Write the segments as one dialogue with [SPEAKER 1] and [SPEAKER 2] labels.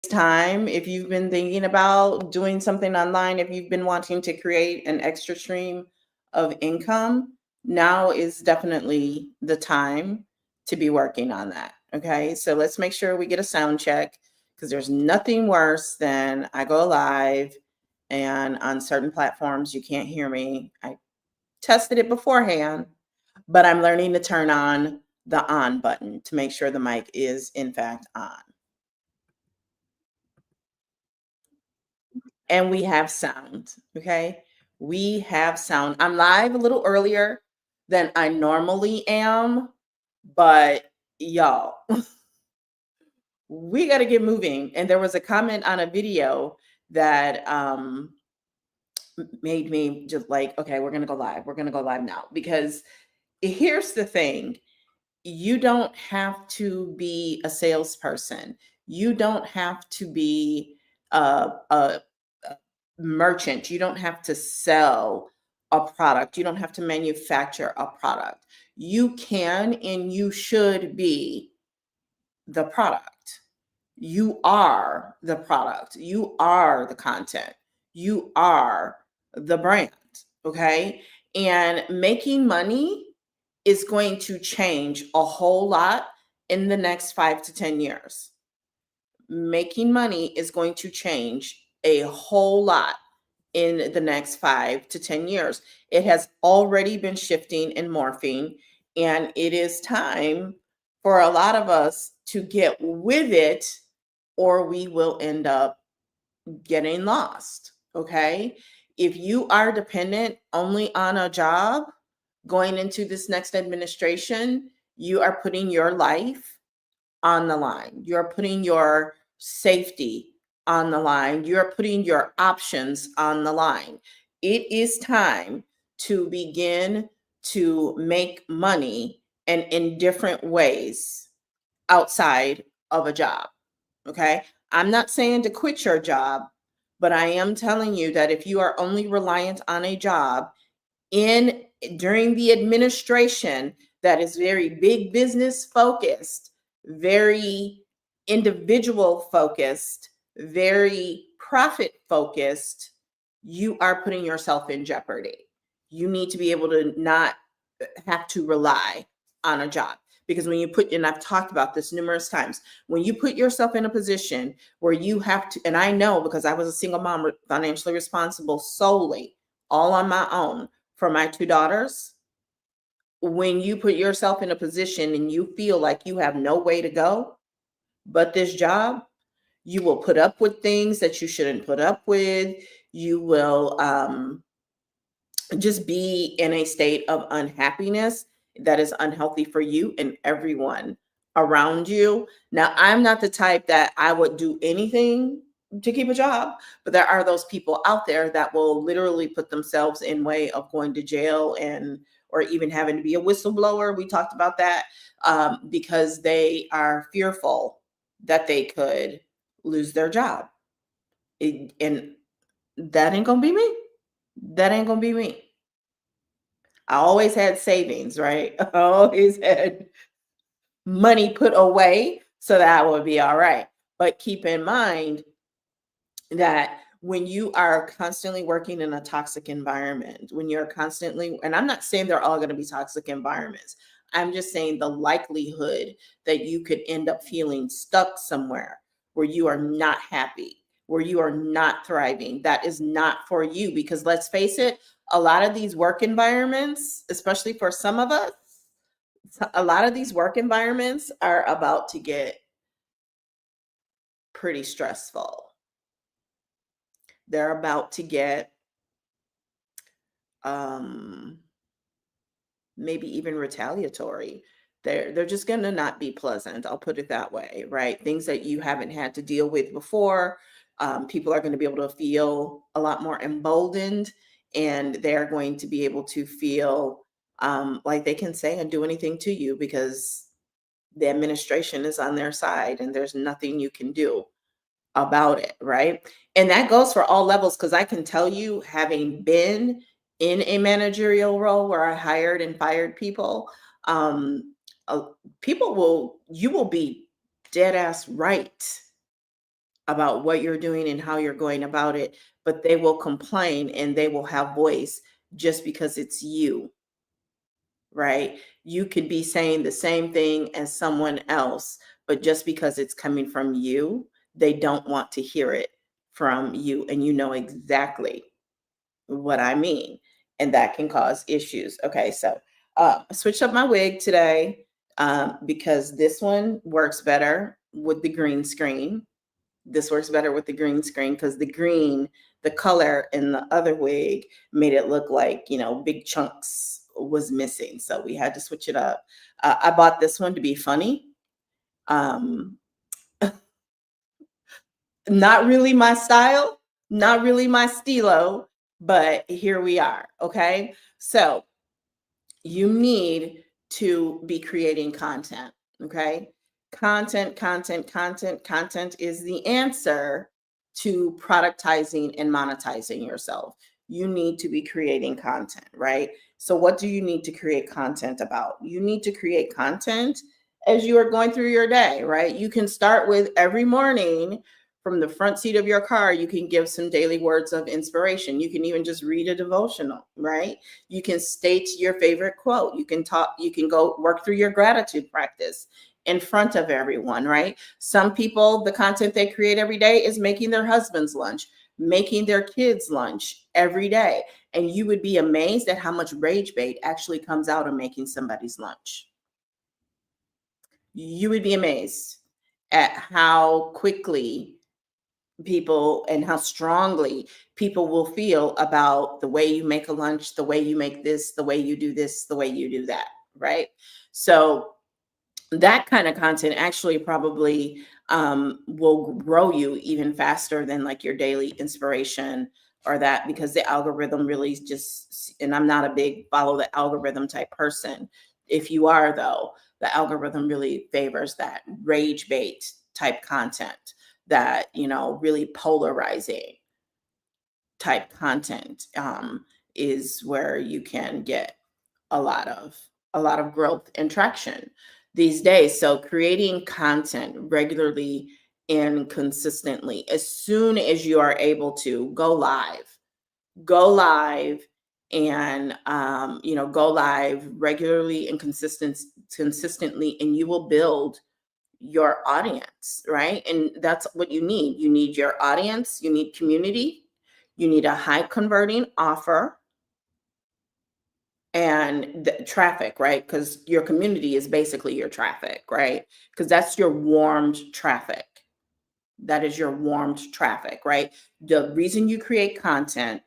[SPEAKER 1] time if you've been thinking about doing something online, if you've been wanting to create an extra stream of income, now is definitely the time to be working on that. Okay, so let's make sure we get a sound check because there's nothing worse than I go live and on certain platforms you can't hear me. I tested it beforehand, but I'm learning to turn on the on button to make sure the mic is in fact on. And we have sound. Okay. We have sound. I'm live a little earlier than I normally am, but y'all, we got to get moving. And there was a comment on a video that made me just like, okay, we're going to go live. We're going to go live now because here's the thing, you don't have to be a salesperson. You don't have to be a merchant. You don't have to sell a product. You don't have to manufacture a product. You can and you should be the product. You are the product. You are the content. You are the brand. Okay. And making money is going to change a whole lot in the next 5 to 10 years. Making money is going to change a whole lot in the next 5 to 10 years. It has already been shifting and morphing, and it is time for a lot of us to get with it, or we will end up getting lost. Okay. If you are dependent only on a job going into this next administration, you are putting your life on the line. You're putting your safety on the line. You're putting your options on the line. It is time to begin to make money and in different ways outside of a job. Okay. I'm not saying to quit your job, but I am telling you that if you are only reliant on a job in during the administration that is very big business focused, very individual focused, very profit focused, you are putting yourself in jeopardy. You need to be able to not have to rely on a job. Because when you put, and I've talked about this numerous times, when you put yourself in a position where you have to, and I know because I was a single mom, financially responsible solely, all on my own for my two daughters, when you put yourself in a position and you feel like you have no way to go but this job, you will put up with things that you shouldn't put up with. You will just be in a state of unhappiness that is unhealthy for you and everyone around you. Now, I'm not the type that I would do anything to keep a job, but there are those people out there that will literally put themselves in way of going to jail and or even having to be a whistleblower. We talked about that because they are fearful that they could lose their job. And that ain't gonna be me. That ain't gonna be me. I always had savings, right? I always had money put away so that I would be all right. But keep in mind that when you are constantly working in a toxic environment, when you're constantly, and I'm not saying they're all going to be toxic environments, I'm just saying the likelihood that you could end up feeling stuck somewhere where you are not happy, where you are not thriving, that is not for you. Because let's face it, a lot of these work environments, especially for some of us, a lot of these work environments are about to get pretty stressful. They're about to get um maybe even retaliatory. They're just going to not be pleasant. I'll put it that way, right? Things that you haven't had to deal with before. People are going to be able to feel a lot more emboldened, and they're going to be able to feel like they can say and do anything to you because the administration is on their side and there's nothing you can do about it, right? And that goes for all levels because I can tell you, having been in a managerial role where I hired and fired people, um, uh, you will be dead ass right about what you're doing and how you're going about it, but they will complain and they will have voice just because it's you, right? You could be saying the same thing as someone else, but just because it's coming from you, they don't want to hear it from you. And you know exactly what I mean. And that can cause issues. Okay, so I switched up my wig today because this one works better with the green screen. This works better with the green screen because the green, the color in the other wig made it look like, big chunks was missing. So we had to switch it up. I bought this one to be funny. Um, Not really my style, not really my stilo, but here we are. Okay. So you need to be creating content. Okay. Content is the answer to productizing and monetizing yourself. You need to be creating content, right? So, what do you need to create content about? You need to create content as you are going through your day, right? You can start with every morning from the front seat of your car, you can give some daily words of inspiration. You can even just read a devotional, right? You can state your favorite quote. You can go work through your gratitude practice in front of everyone, right? Some people, the content they create every day is making their husband's lunch, making their kids lunch every day. And you would be amazed at how much rage bait actually comes out of making somebody's lunch. You would be amazed at how quickly people and how strongly people will feel about the way you make a lunch, the way you make this, the way you do this, the way you do that, right? So that kind of content actually probably will grow you even faster than like your daily inspiration or that, because the algorithm really just, and I'm not a big follow the algorithm type person. If you are though, the algorithm really favors that rage bait type content, that really polarizing type content is where you can get a lot of growth and traction these days. So creating content regularly and consistently, as soon as you are able to go live and go live regularly and consistently, and you will build your audience, right? And that's what you need. You need your audience, you need community, you need a high converting offer, and the traffic, right? Because your community is basically your traffic, right? Because that's your warmed traffic. That is your warmed traffic, right? The reason you create content,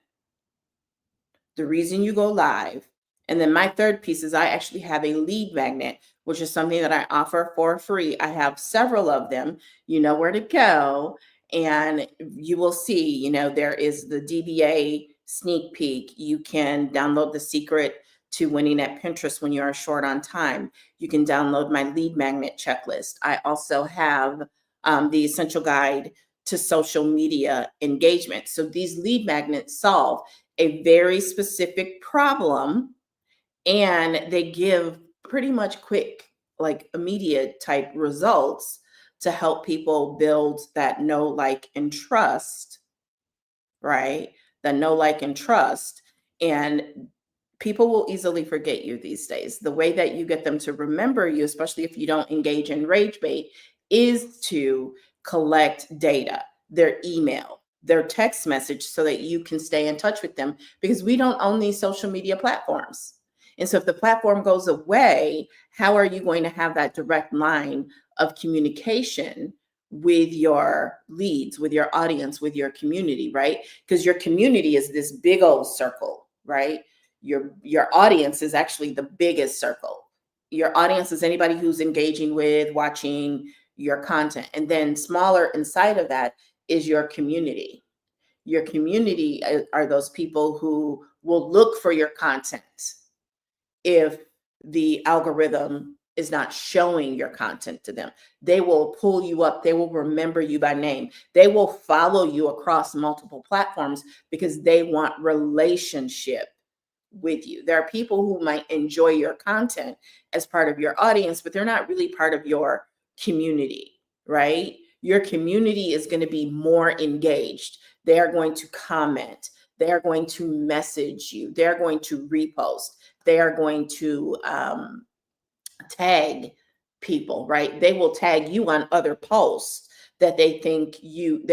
[SPEAKER 1] the reason you go live. And then my third piece is I actually have a lead magnet, which is something that I offer for free. I have several of them. You know where to go. And you will see, there is the DBA sneak peek. You can download the secret to winning at Pinterest when you are short on time. You can download my lead magnet checklist. I also have the essential guide to social media engagement. So these lead magnets solve a very specific problem, and they give pretty much quick, like immediate type results to help people build that know, like, and trust, right? The know, like, and trust. And people will easily forget you these days. The way that you get them to remember you, especially if you don't engage in rage bait, is to collect data, their email, their text message, so that you can stay in touch with them, because we don't own these social media platforms. And so if the platform goes away, how are you going to have that direct line of communication with your leads, with your audience, with your community, right? Because your community is this big old circle, right? Your audience is actually the biggest circle. Your audience is anybody who's engaging with, watching your content. And then smaller inside of that is your community. Your community are those people who will look for your content if the algorithm is not showing your content to them. They will pull you up. They will remember you by name. They will follow you across multiple platforms because they want relationship with you. There are people who might enjoy your content as part of your audience, but they're not really part of your community, right? your community is going to be more engaged. They are going to comment. They are going to message you. They're going to repost. They are going to tag people, right? They will tag you on other posts that they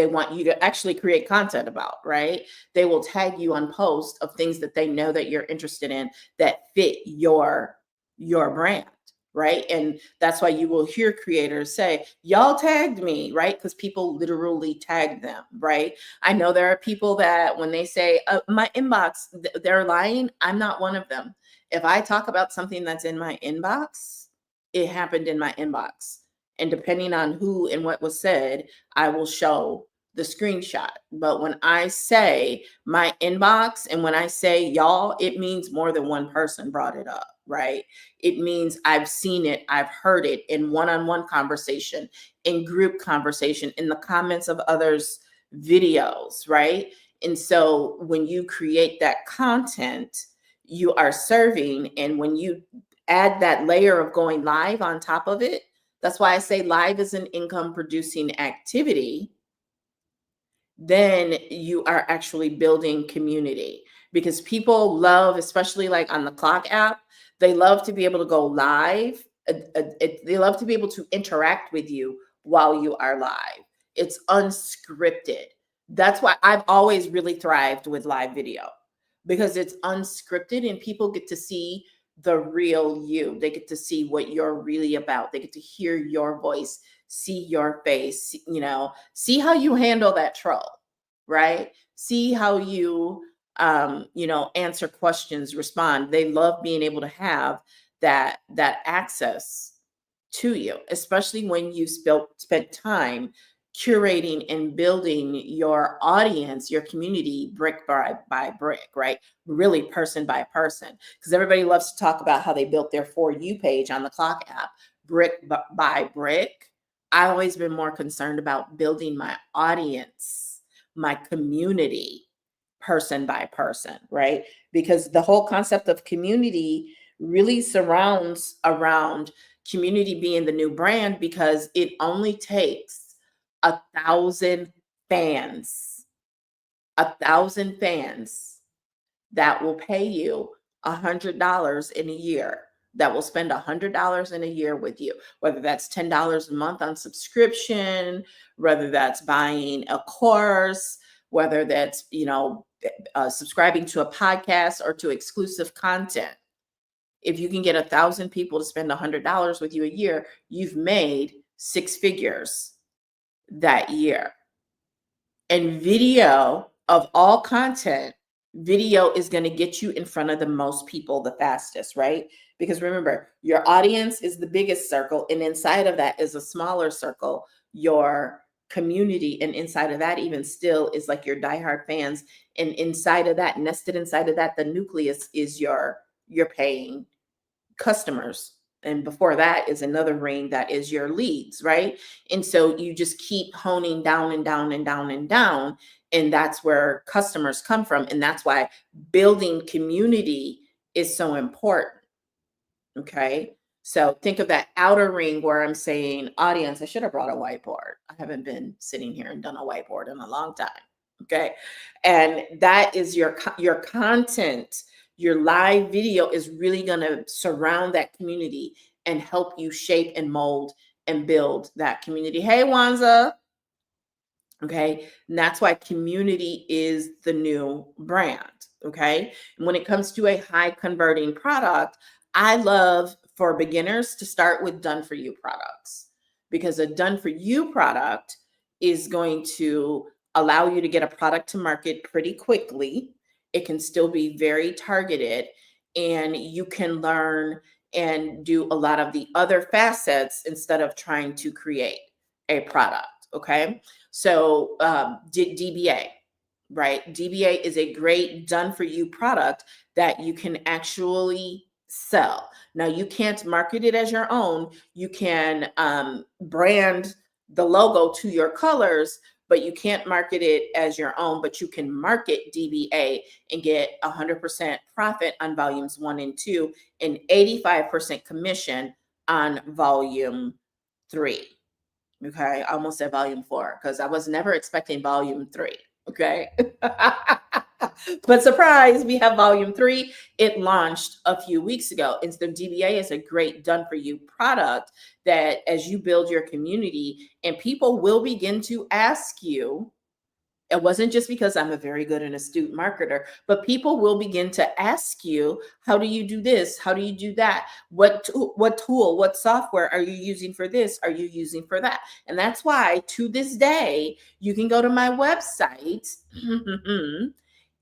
[SPEAKER 1] want you to actually create content about, right? They will tag you on posts of things that they know that you're interested in that fit your brand, right? And that's why you will hear creators say, y'all tagged me, right? Because people literally tag them, right? I know there are people that when they say my inbox, they're lying. I'm not one of them. If I talk about something that's in my inbox, it happened in my inbox. And depending on who and what was said, I will show the screenshot. But when I say my inbox and when I say y'all, it means more than one person brought it up, right? It means I've seen it, I've heard it in one-on-one conversation, in group conversation, in the comments of others' videos, right? And so when you create that content, you are serving. And when you add that layer of going live on top of it, that's why I say live is an income producing activity. Then you are actually building community, because people love, especially like on the Clock app, they love to be able to go live. They love to be able to interact with you while you are live. It's unscripted. That's why I've always really thrived with live video, because it's unscripted and people get to see the real you. They get to see what you're really about. They get to hear your voice, see your face, see how you handle that troll, right? See how you, answer questions, respond. They love being able to have that access to you, especially when you spent time curating and building your audience, your community, brick by brick, right? Really person by person. Because everybody loves to talk about how they built their For You page on the Clock app, brick by brick. I've always been more concerned about building my audience, my community, person by person, right? Because the whole concept of community really surrounds around community being the new brand, because it only takes 1,000 fans, 1,000 fans that will pay you $100 in a year, that will spend $100 in a year with you, whether that's $10 a month on subscription, whether that's buying a course, whether that's, subscribing to a podcast or to exclusive content. If you can get 1,000 people to spend $100 with you a year, you've made 6 figures that year. And video, of all content, video is going to get you in front of the most people the fastest, right? Because remember, your audience is the biggest circle, and inside of that is a smaller circle, your community, and inside of that even still is like your diehard fans, and inside of that, nested inside of that, the nucleus is your paying customers, and before that is another ring that is your leads, right? And so you just keep honing down and down and down and down, and that's where customers come from. And that's why building community is so important. Okay, so think of that outer ring where I'm saying audience. I should have brought a whiteboard. I haven't been sitting here and done a whiteboard in a long time. Okay, and that is your content. Your live video is really going to surround that community and help you shape and mold and build that community. Hey, Wanza. Okay, and that's why community is the new brand. Okay, and when it comes to a high converting product, I love for beginners to start with done for you products, because a done for you product is going to allow you to get a product to market pretty quickly. It can still be very targeted, and you can learn and do a lot of the other facets instead of trying to create a product. Okay, so DBA, right? DBA is a great done for you product that you can actually sell. Now, you can't market it as your own. You can brand the logo to your colors, but you can't market it as your own. But you can market DBA and get 100% profit on volumes 1 and 2 and 85% commission on volume 3. Okay. I almost said volume 4 because I was never expecting volume 3. Okay. But surprise, we have volume 3. It launched a few weeks ago. And so DBA is a great done for you product that as you build your community and people will begin to ask you, it wasn't just because I'm a very good and astute marketer, but people will begin to ask you, how do you do this? How do you do that? What tool, what software are you using for this? Are you using for that? And that's why to this day, you can go to my website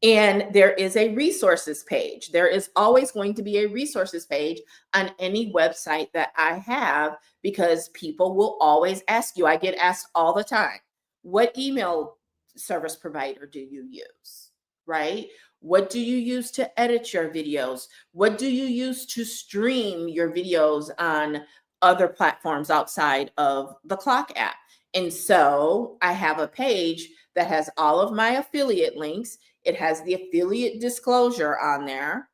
[SPEAKER 1] and there is a resources page. There is always going to be a resources page on any website that I have because people will always ask you. I get asked all the time, what email service provider do you use? Right? What do you use to edit your videos? What do you use to stream your videos on other platforms outside of the Clock app? And so I have a page that has all of my affiliate links. It has the affiliate disclosure on there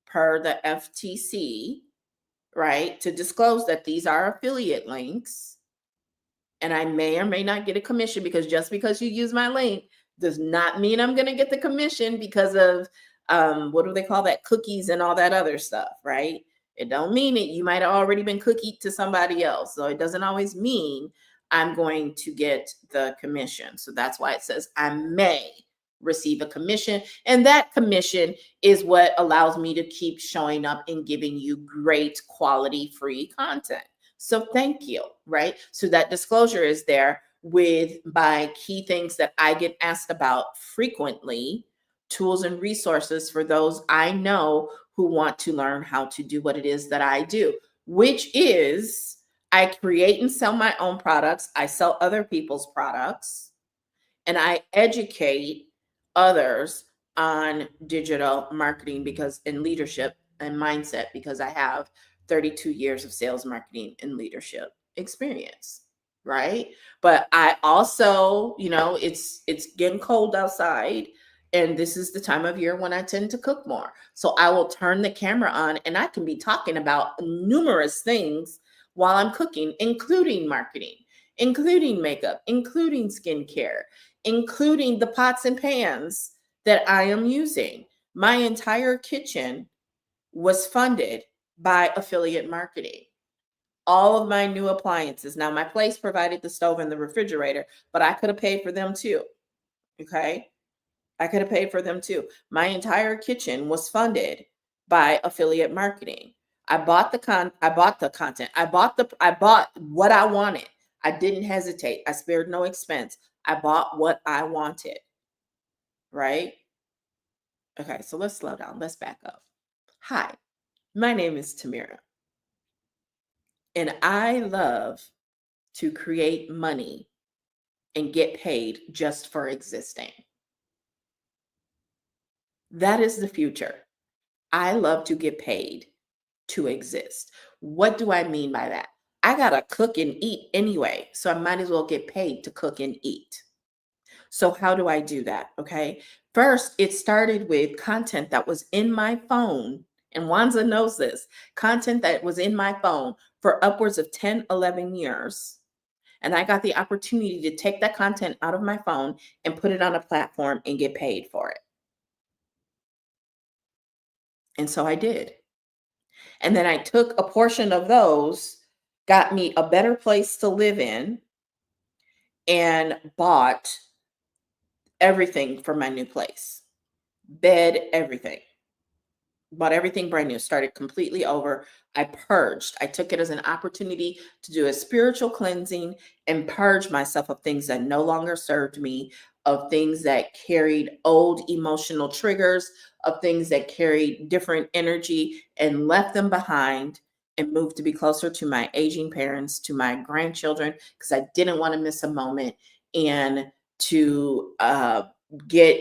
[SPEAKER 1] per the FTC, right? To disclose that these are affiliate links. And I may or may not get a commission because just because you use my link does not mean I'm going to get the commission because of what do they call that? Cookies and all that other stuff, right? It don't mean it. You might have already been cookied to somebody else. So it doesn't always mean I'm going to get the commission. So that's why it says I may receive a commission. And that commission is what allows me to keep showing up and giving you great quality free content. So thank you, right? So that disclosure is there with my key things that I get asked about frequently, tools and resources for those I know who want to learn how to do what it is that I do, which is I create and sell my own products. I sell other people's products and I educate others on digital marketing because in leadership and mindset, because I have 32 years of sales, marketing, and leadership experience, right? But I also, it's getting cold outside and this is the time of year when I tend to cook more. So I will turn the camera on and I can be talking about numerous things while I'm cooking, including marketing, including makeup, including skincare, including the pots and pans that I am using. My entire kitchen was funded by affiliate marketing. All of my new appliances. Now, my place provided the stove and the refrigerator, but I could have paid for them too. Okay. I could have paid for them too. My entire kitchen was funded by affiliate marketing. I bought the content. I bought what I wanted. I didn't hesitate. I spared no expense. I bought what I wanted. Right? Okay, so let's slow down. Let's back up. Hi, my name is Tamira, and I love to create money and get paid just for existing. That is the future. I love to get paid to exist. What do I mean by that? I got to cook and eat anyway, so I might as well get paid to cook and eat. So, how do I do that? Okay. First, it started with content that was in my phone. And Wanza knows this content that was in my phone for upwards of 10, 11 years. And I got the opportunity to take that content out of my phone and put it on a platform and get paid for it. And so I did. And then I took a portion of those, got me a better place to live in, and bought everything for my new place. Bed, everything. Bought everything brand new, started completely over. I purged. I took it as an opportunity to do a spiritual cleansing and purge myself of things that no longer served me, of things that carried old emotional triggers, of things that carried different energy and left them behind and moved to be closer to my aging parents, to my grandchildren, because I didn't want to miss a moment and to get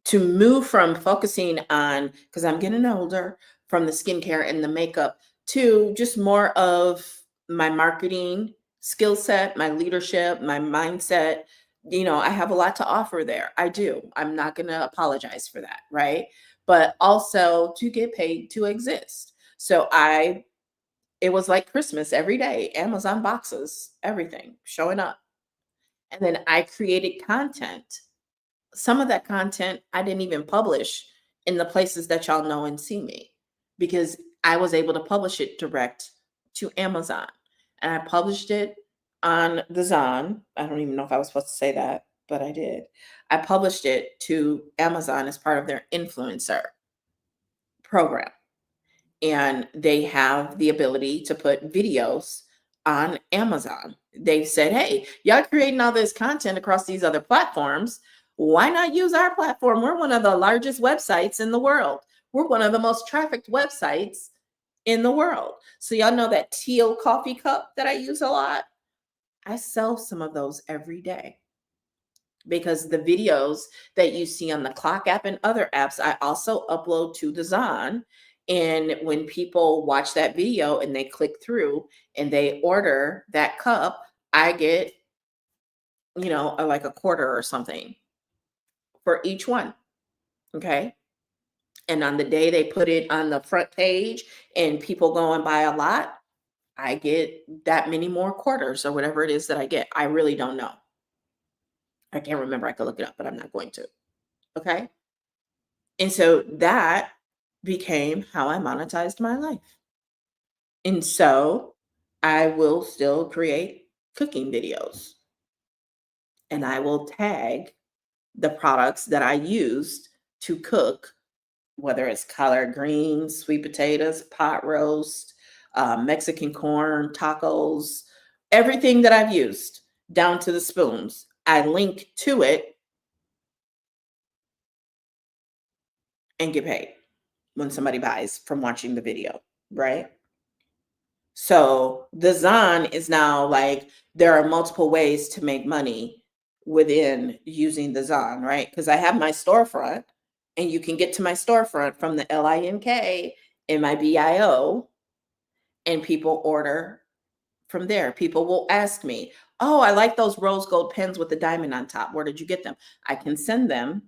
[SPEAKER 1] to move from focusing on, because I'm getting older, from the skincare and the makeup to just more of my marketing skill set, my leadership, my mindset. I have a lot to offer there. I do. I'm not going to apologize for that. Right. But also to get paid to exist. So I It was like Christmas every day, Amazon boxes, everything showing up. And then I created content. Some of that content I didn't even publish in the places that y'all know and see me because I was able to publish it direct to Amazon. And I published it on the Zon. I don't even know if I was supposed to say that, but I did. I published it to Amazon as part of their influencer program. And they have the ability to put videos on Amazon. They said, hey, y'all creating all this content across these other platforms. Why not use our platform? We're one of the largest websites in the world. We're one of the most trafficked websites in the world. So, y'all know that teal coffee cup that I use a lot? I sell some of those every day because the videos that you see on the Clock app and other apps, I also upload to the Zon. And when people watch that video and they click through and they order that cup, I get, like a quarter or something for each one. Okay. And on the day they put it on the front page and people go and buy a lot, I get that many more quarters or whatever it is that I get. I really don't know. I can't remember. I could look it up, but I'm not going to. Okay. And so that became how I monetized my life. And so I will still create cooking videos and I will tag the products that I used to cook, whether it's collard greens, sweet potatoes, pot roast, Mexican corn, tacos, everything that I've used down to the spoons. I link to it and get paid when somebody buys from watching the video, right? So the Zon is now like there are multiple ways to make money within using the Zon, right? Because I have my storefront and you can get to my storefront from the LINK and my BIO and people order from there. People will ask me, oh, I like those rose gold pens with the diamond on top. Where did you get them? I can send them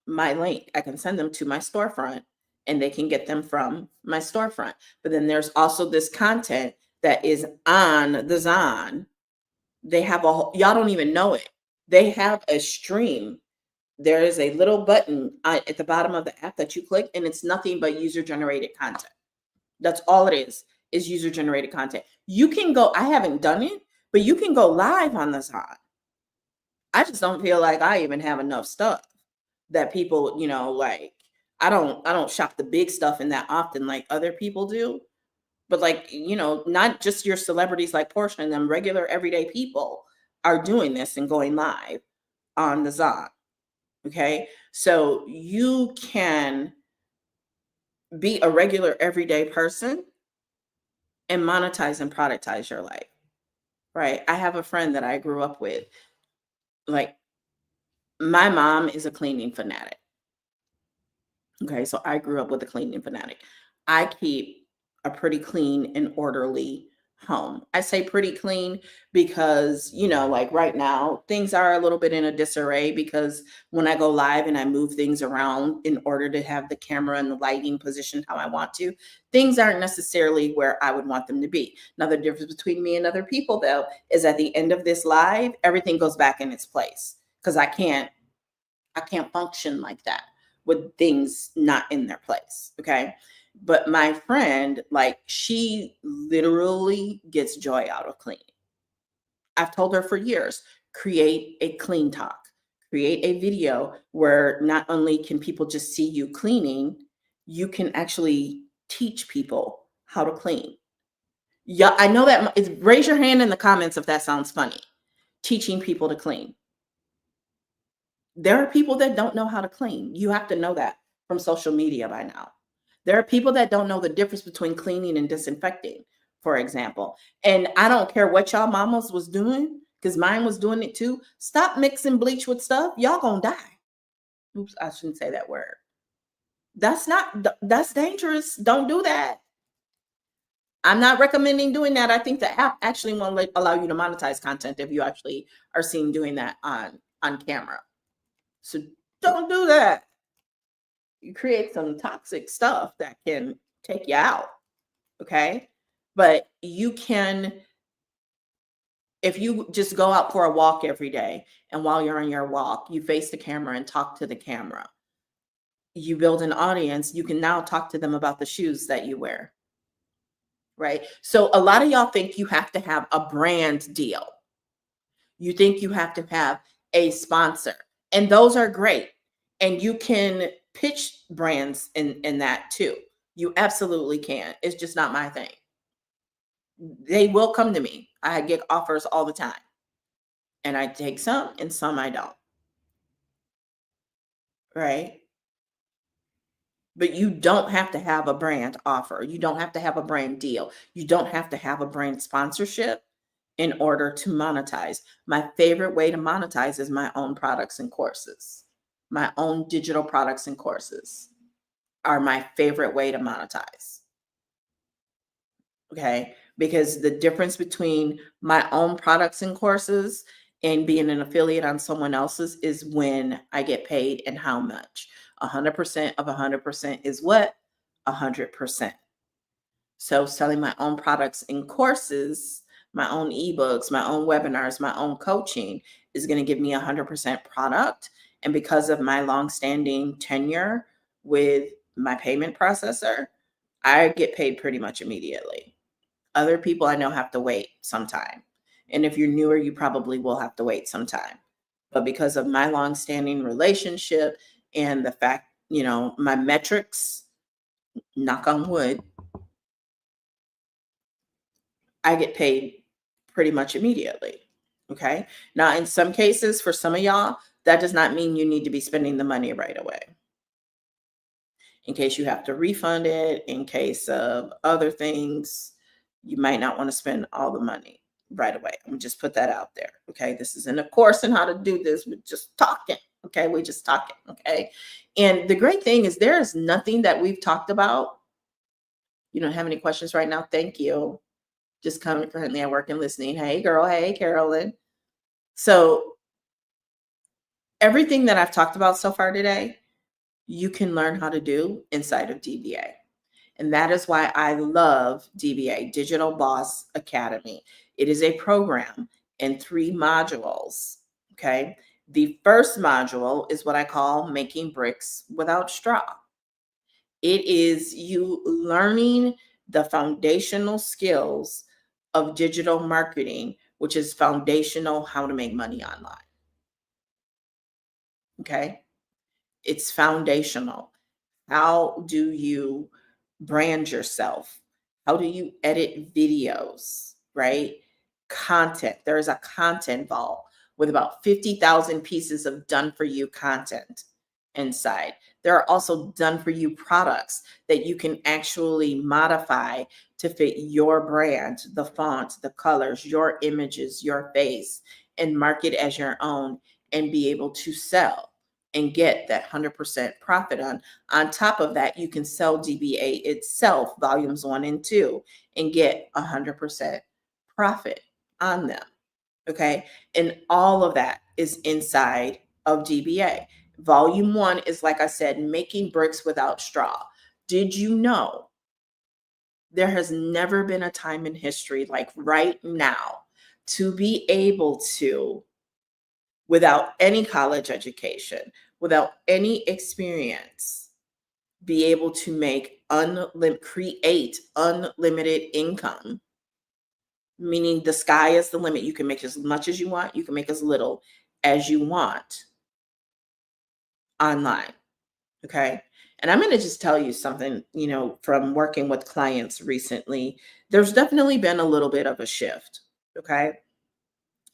[SPEAKER 1] my link. I can send them to my storefront and they can get them from my storefront. But then there's also this content that is on the Zon. They have y'all don't even know it. They have a stream. There is a little button at the bottom of the app that you click, and it's nothing but user generated content. That's all it is user generated content. You can go, I haven't done it, but you can go live on the Zon. I just don't feel like I even have enough stuff that people, like I don't shop the big stuff in that often like other people do. But like, not just your celebrities like Portia and them, regular everyday people are doing this and going live on the Zon. Okay. So you can be a regular everyday person and monetize and productize your life. Right. I have a friend that I grew up with. Like, my mom is a cleaning fanatic. Okay, so I grew up with a cleaning fanatic. I keep a pretty clean and orderly home. I say pretty clean because, like right now, things are a little bit in a disarray because when I go live and I move things around in order to have the camera and the lighting positioned how I want to, things aren't necessarily where I would want them to be. Now, the difference between me and other people, though, is at the end of this live, everything goes back in its place because I can't function like that with things not in their place. Okay. But my friend, like, she literally gets joy out of cleaning. I've told her for years, create a clean talk, create a video where not only can people just see you cleaning, you can actually teach people how to clean. Yeah, I know that. Raise your hand in the comments if that sounds funny. Teaching people to clean. There are people that don't know how to clean. You have to know that from social media by now. There are people that don't know the difference between cleaning and disinfecting, for example. And I don't care what y'all mamas was doing, because mine was doing it too. Stop mixing bleach with stuff. Y'all gonna die. Oops, I shouldn't say that word. That's dangerous. Don't do that. I'm not recommending doing that. I think the app actually won't allow you to monetize content if you actually are seen doing that on camera. So don't do that. You create some toxic stuff that can take you out. Okay. But you can, if you just go out for a walk every day and while you're on your walk, you face the camera and talk to the camera, you build an audience, you can now talk to them about the shoes that you wear. Right. So a lot of y'all think you have to have a brand deal. You think you have to have a sponsor, and those are great. And you can pitch brands in that too. You absolutely can. It's just not my thing. They will come to me. I get offers all the time, and I take some and some I don't. Right? But you don't have to have a brand offer. You don't have to have a brand deal. You don't have to have a brand sponsorship in order to monetize. My favorite way to monetize is my own products and courses. My own digital products and courses are my favorite way to monetize. Okay. Because the difference between my own products and courses and being an affiliate on someone else's is when I get paid and how much. 100% of 100% is what? 100%. So selling my own products and courses, my own ebooks, my own webinars, my own coaching is going to give me 100% product. And because of my long-standing tenure with my payment processor, I get paid pretty much immediately. Other people I know have to wait some time. And if you're newer, you probably will have to wait some time. But because of my long-standing relationship and the fact, my metrics, knock on wood, I get paid pretty much immediately. Okay. Now, in some cases, for some of y'all, that does not mean you need to be spending the money right away. In case you have to refund it, in case of other things, you might not want to spend all the money right away. I'm just put that out there. Okay. This isn't a course on how to do this. We're just talking. Okay. We're just talking. Okay. And the great thing is there is nothing that we've talked about. You don't have any questions right now. Thank you. Just currently at work and listening. Hey, girl. Hey, Carolyn. So everything that I've talked about so far today, you can learn how to do inside of DBA. And that is why I love DBA, Digital Boss Academy. It is a program in 3 modules. Okay. The first module is what I call making bricks without straw. It is you learning the foundational skills of digital marketing, which is foundational how to make money online. Okay. It's foundational. How do you brand yourself? How do you edit videos, right? Content. There is a content vault with about 50,000 pieces of done for you content inside. There are also done for you products that you can actually modify to fit your brand, the font, the colors, your images, your face, and market as your own and be able to sell and get that 100% profit on. On top of that, you can sell DBA itself, volumes 1 and 2, and get 100% profit on them. Okay. And all of that is inside of DBA. Volume 1 is, like I said, making bricks without straw. Did you know there has never been a time in history like right now to be able to, without any college education, without any experience, be able to create unlimited income, meaning the sky is the limit. You can make as much as you want, you can make as little as you want online. Okay. And I'm going to just tell you something, from working with clients recently, there's definitely been a little bit of a shift. Okay.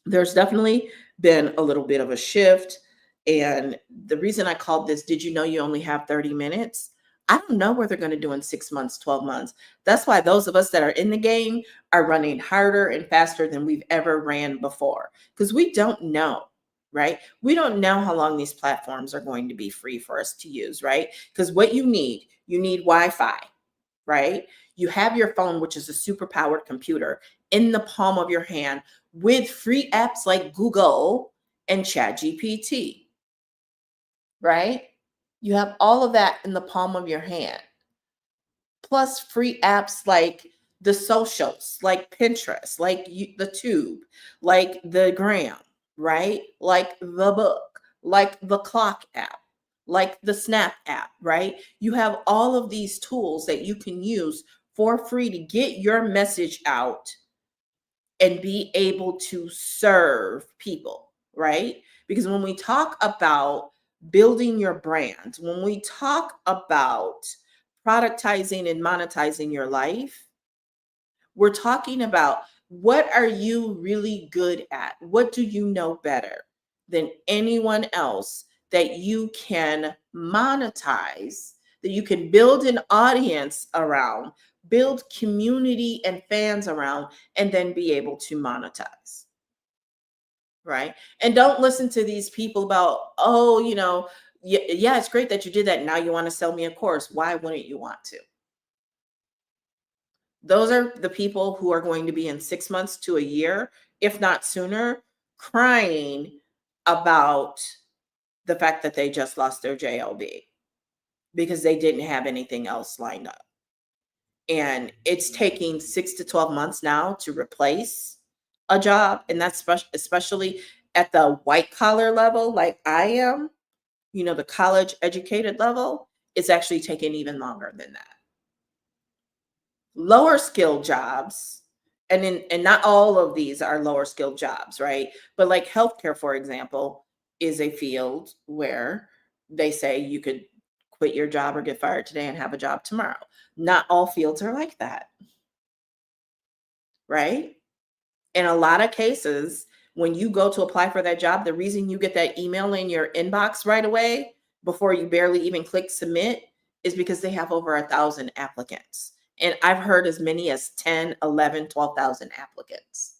[SPEAKER 1] There's definitely been a little bit of a shift. And the reason I called this, did you know you only have 30 minutes? I don't know what they're going to do in 6 months, 12 months. That's why those of us that are in the game are running harder and faster than we've ever ran before, because we don't know, right? We don't know how long these platforms are going to be free for us to use, right? Because what you need Wi-Fi, right? You have your phone, which is a super powered computer, in the palm of your hand with free apps like Google and ChatGPT, right? You have all of that in the palm of your hand, plus free apps like the socials, like Pinterest, like the Tube, like the Gram, right? Like the book, like the Clock app, like the Snap app, right? You have all of these tools that you can use for free to get your message out and be able to serve people, right? Because when we talk about building your brand, when we talk about productizing and monetizing your life, we're talking about what are you really good at? What do you know better than anyone else that you can monetize, that you can build an audience around, build community and fans around, and then be able to monetize? Right. And don't listen to these people about, oh, yeah, it's great that you did that. Now you want to sell me a course. Why wouldn't you want to? Those are the people who are going to be in 6 months to a year, if not sooner, crying about the fact that they just lost their JLB because they didn't have anything else lined up. And it's taking 6 to 12 months now to replace a job. And that's especially at the white collar level, like I am, the college educated level, it's actually taking even longer than that. Lower skill jobs, and not all of these are lower skill jobs, right? But like healthcare, for example, is a field where they say you could quit your job or get fired today and have a job tomorrow. Not all fields are like that, right? In a lot of cases, when you go to apply for that job, the reason you get that email in your inbox right away before you barely even click submit is because they have over 1,000 applicants. And I've heard as many as 10, 11, 12,000 applicants.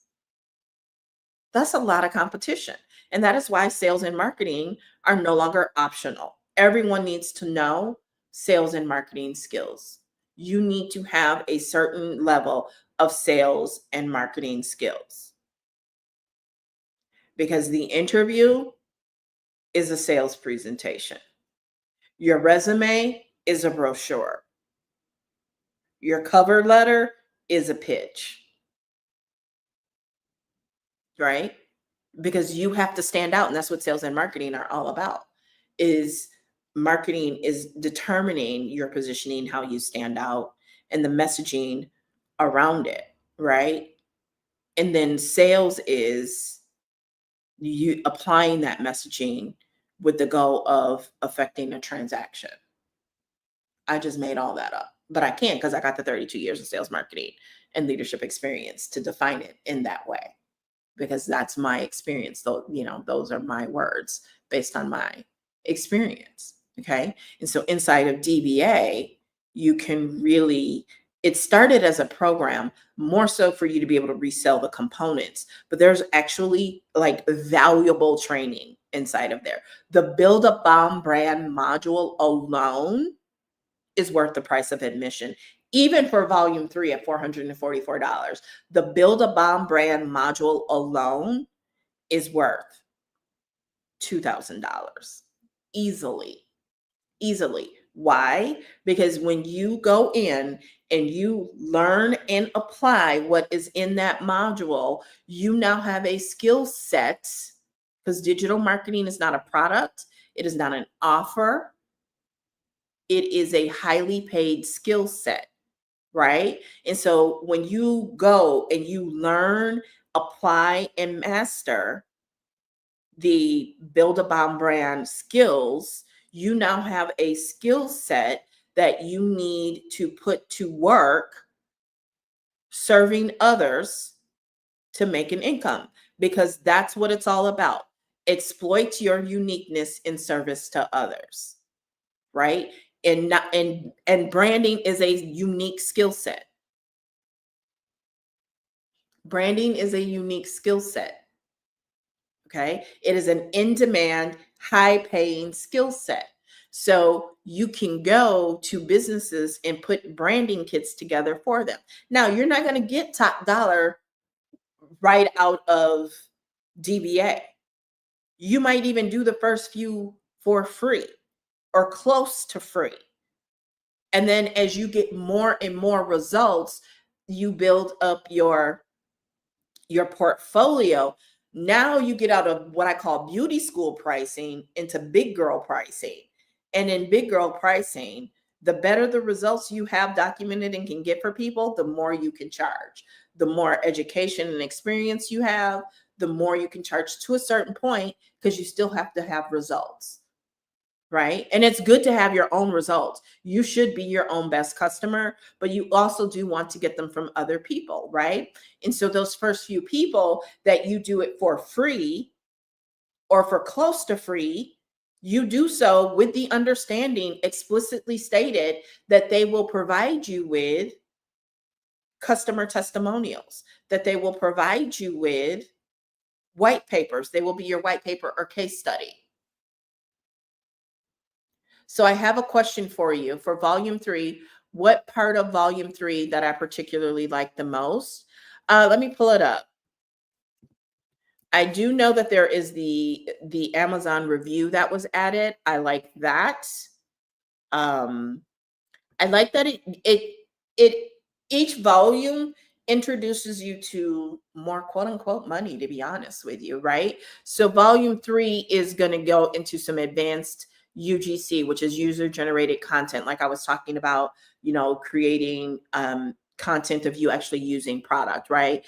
[SPEAKER 1] That's a lot of competition. And that is why sales and marketing are no longer optional. Everyone needs to know sales and marketing skills. You need to have a certain level of sales and marketing skills, because the interview is a sales presentation. Your resume is a brochure. Your cover letter is a pitch, right? Because you have to stand out, and that's what sales and marketing are all about. Is marketing is determining your positioning, how you stand out, and the messaging around it, right? And then sales is you applying that messaging with the goal of affecting a transaction. I just made all that up, but I can't because I got the 32 years of sales marketing and leadership experience to define it in that way, because that's my experience. Though, those are my words based on my experience. Okay. And so inside of DBA, you can really, it started as a program more so for you to be able to resell the components, but there's actually like valuable training inside of there. The Build a Bomb brand module alone is worth the price of admission. Even for volume 3 at $444, the Build a Bomb brand module alone is worth $2,000 easily. Easily. Why? Because when you go in and you learn and apply what is in that module, you now have a skill set, because digital marketing is not a product, it is not an offer, it is a highly paid skill set, right? And so when you go and you learn, apply, and master the Build a Bomb brand skills, you now have a skill set that you need to put to work serving others to make an income, because that's what it's all about. Exploit your uniqueness in service to others, right? And branding is a unique skill set. Branding is a unique skill set. Okay. It is an in-demand, high-paying skill set. So you can go to businesses and put branding kits together for them. Now, you're not going to get top dollar right out of DBA. You might even do the first few for free or close to free. And then as you get more and more results, you build up your portfolio, now you get out of what I call beauty school pricing into big girl pricing. And in big girl pricing, the better the results you have documented and can get for people, the more you can charge. The more education and experience you have, the more you can charge to a certain point, because you still have to have results. Right. And it's good to have your own results. You should be your own best customer, but you also do want to get them from other people. Right. And so those first few people that you do it for free or for close to free, you do so with the understanding explicitly stated that they will provide you with customer testimonials, that they will provide you with white papers. They will be your white paper or case study. So I have a question for you for volume 3. What part of volume 3 that I particularly like the most? Let me pull it up. I do know that there is the Amazon review that was added. I like that. I like that it each volume introduces you to more quote unquote money, to be honest with you, right? So volume 3 is going to go into some advanced UGC, which is user generated content, like I was talking about, creating content of you actually using product, right?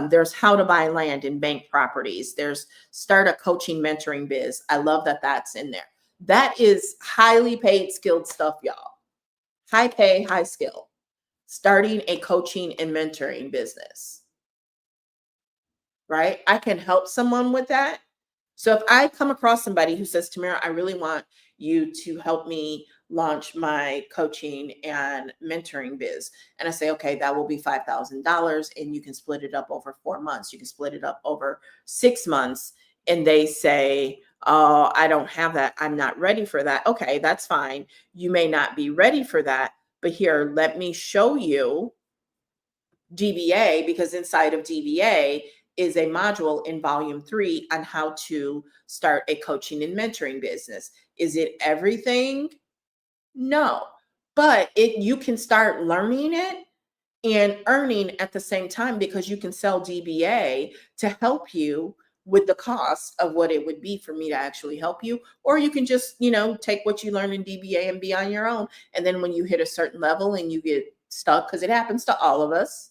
[SPEAKER 1] There's how to buy land and bank properties. There's start a coaching mentoring biz. I love that that's in there. That is highly paid, skilled stuff, y'all. High pay, high skill. Starting a coaching and mentoring business, right? I can help someone with that. So if I come across somebody who says, Tamara, I really want you to help me launch my coaching and mentoring biz. And I say, okay, that will be $5,000 and you can split it up over 4 months. You can split it up over 6 months. And they say, oh, I don't have that. I'm not ready for that. Okay, that's fine. You may not be ready for that, but here, let me show you DBA, because inside of DBA is a module in volume 3 on how to start a coaching and mentoring business. Is it everything? No, but you can start learning it and earning at the same time, because you can sell DBA to help you with the cost of what it would be for me to actually help you. Or you can just, take what you learn in DBA and be on your own. And then when you hit a certain level and you get stuck, because it happens to all of us,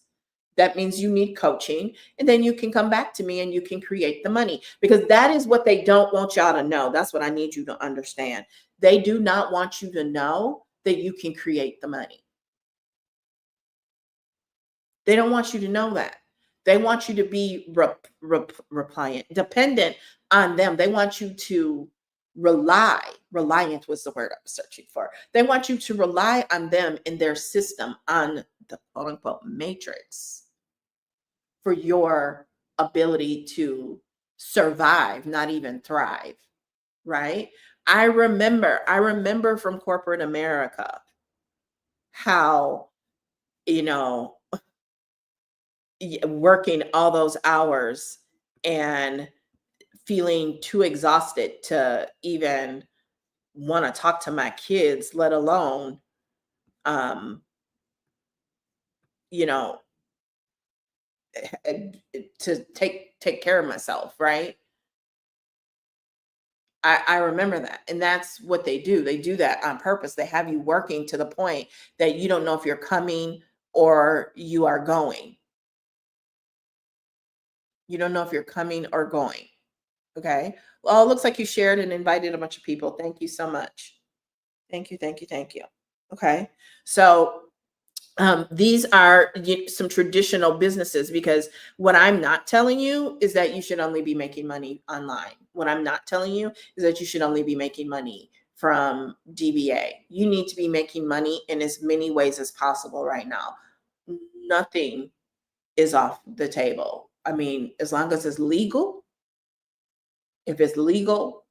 [SPEAKER 1] that means you need coaching. And then you can come back to me and you can create the money, because that is what they don't want y'all to know. That's what I need you to understand. They do not want you to know that you can create the money. They don't want you to know that. They want you to be dependent on them. They want you to reliant was the word I was searching for. They want you to rely on them in their system, on the quote unquote matrix, for your ability to survive, not even thrive, right? I remember from corporate America how, working all those hours and feeling too exhausted to even want to talk to my kids, let alone, um, you know, to take care of myself, right? I remember that. And that's what they do. They do that on purpose. They have you working to the point that you don't know if you're coming or you are going. You don't know if you're coming or going. Okay. Well, it looks like you shared and invited a bunch of people. Thank you so much. Thank you. Thank you. Thank you. Okay. So these are some traditional businesses, because what I'm not telling you is that you should only be making money online. What I'm not telling you is that you should only be making money from DBA. You need to be making money in as many ways as possible right now. Nothing is off the table. I mean, as long as it's legal, if it's legal,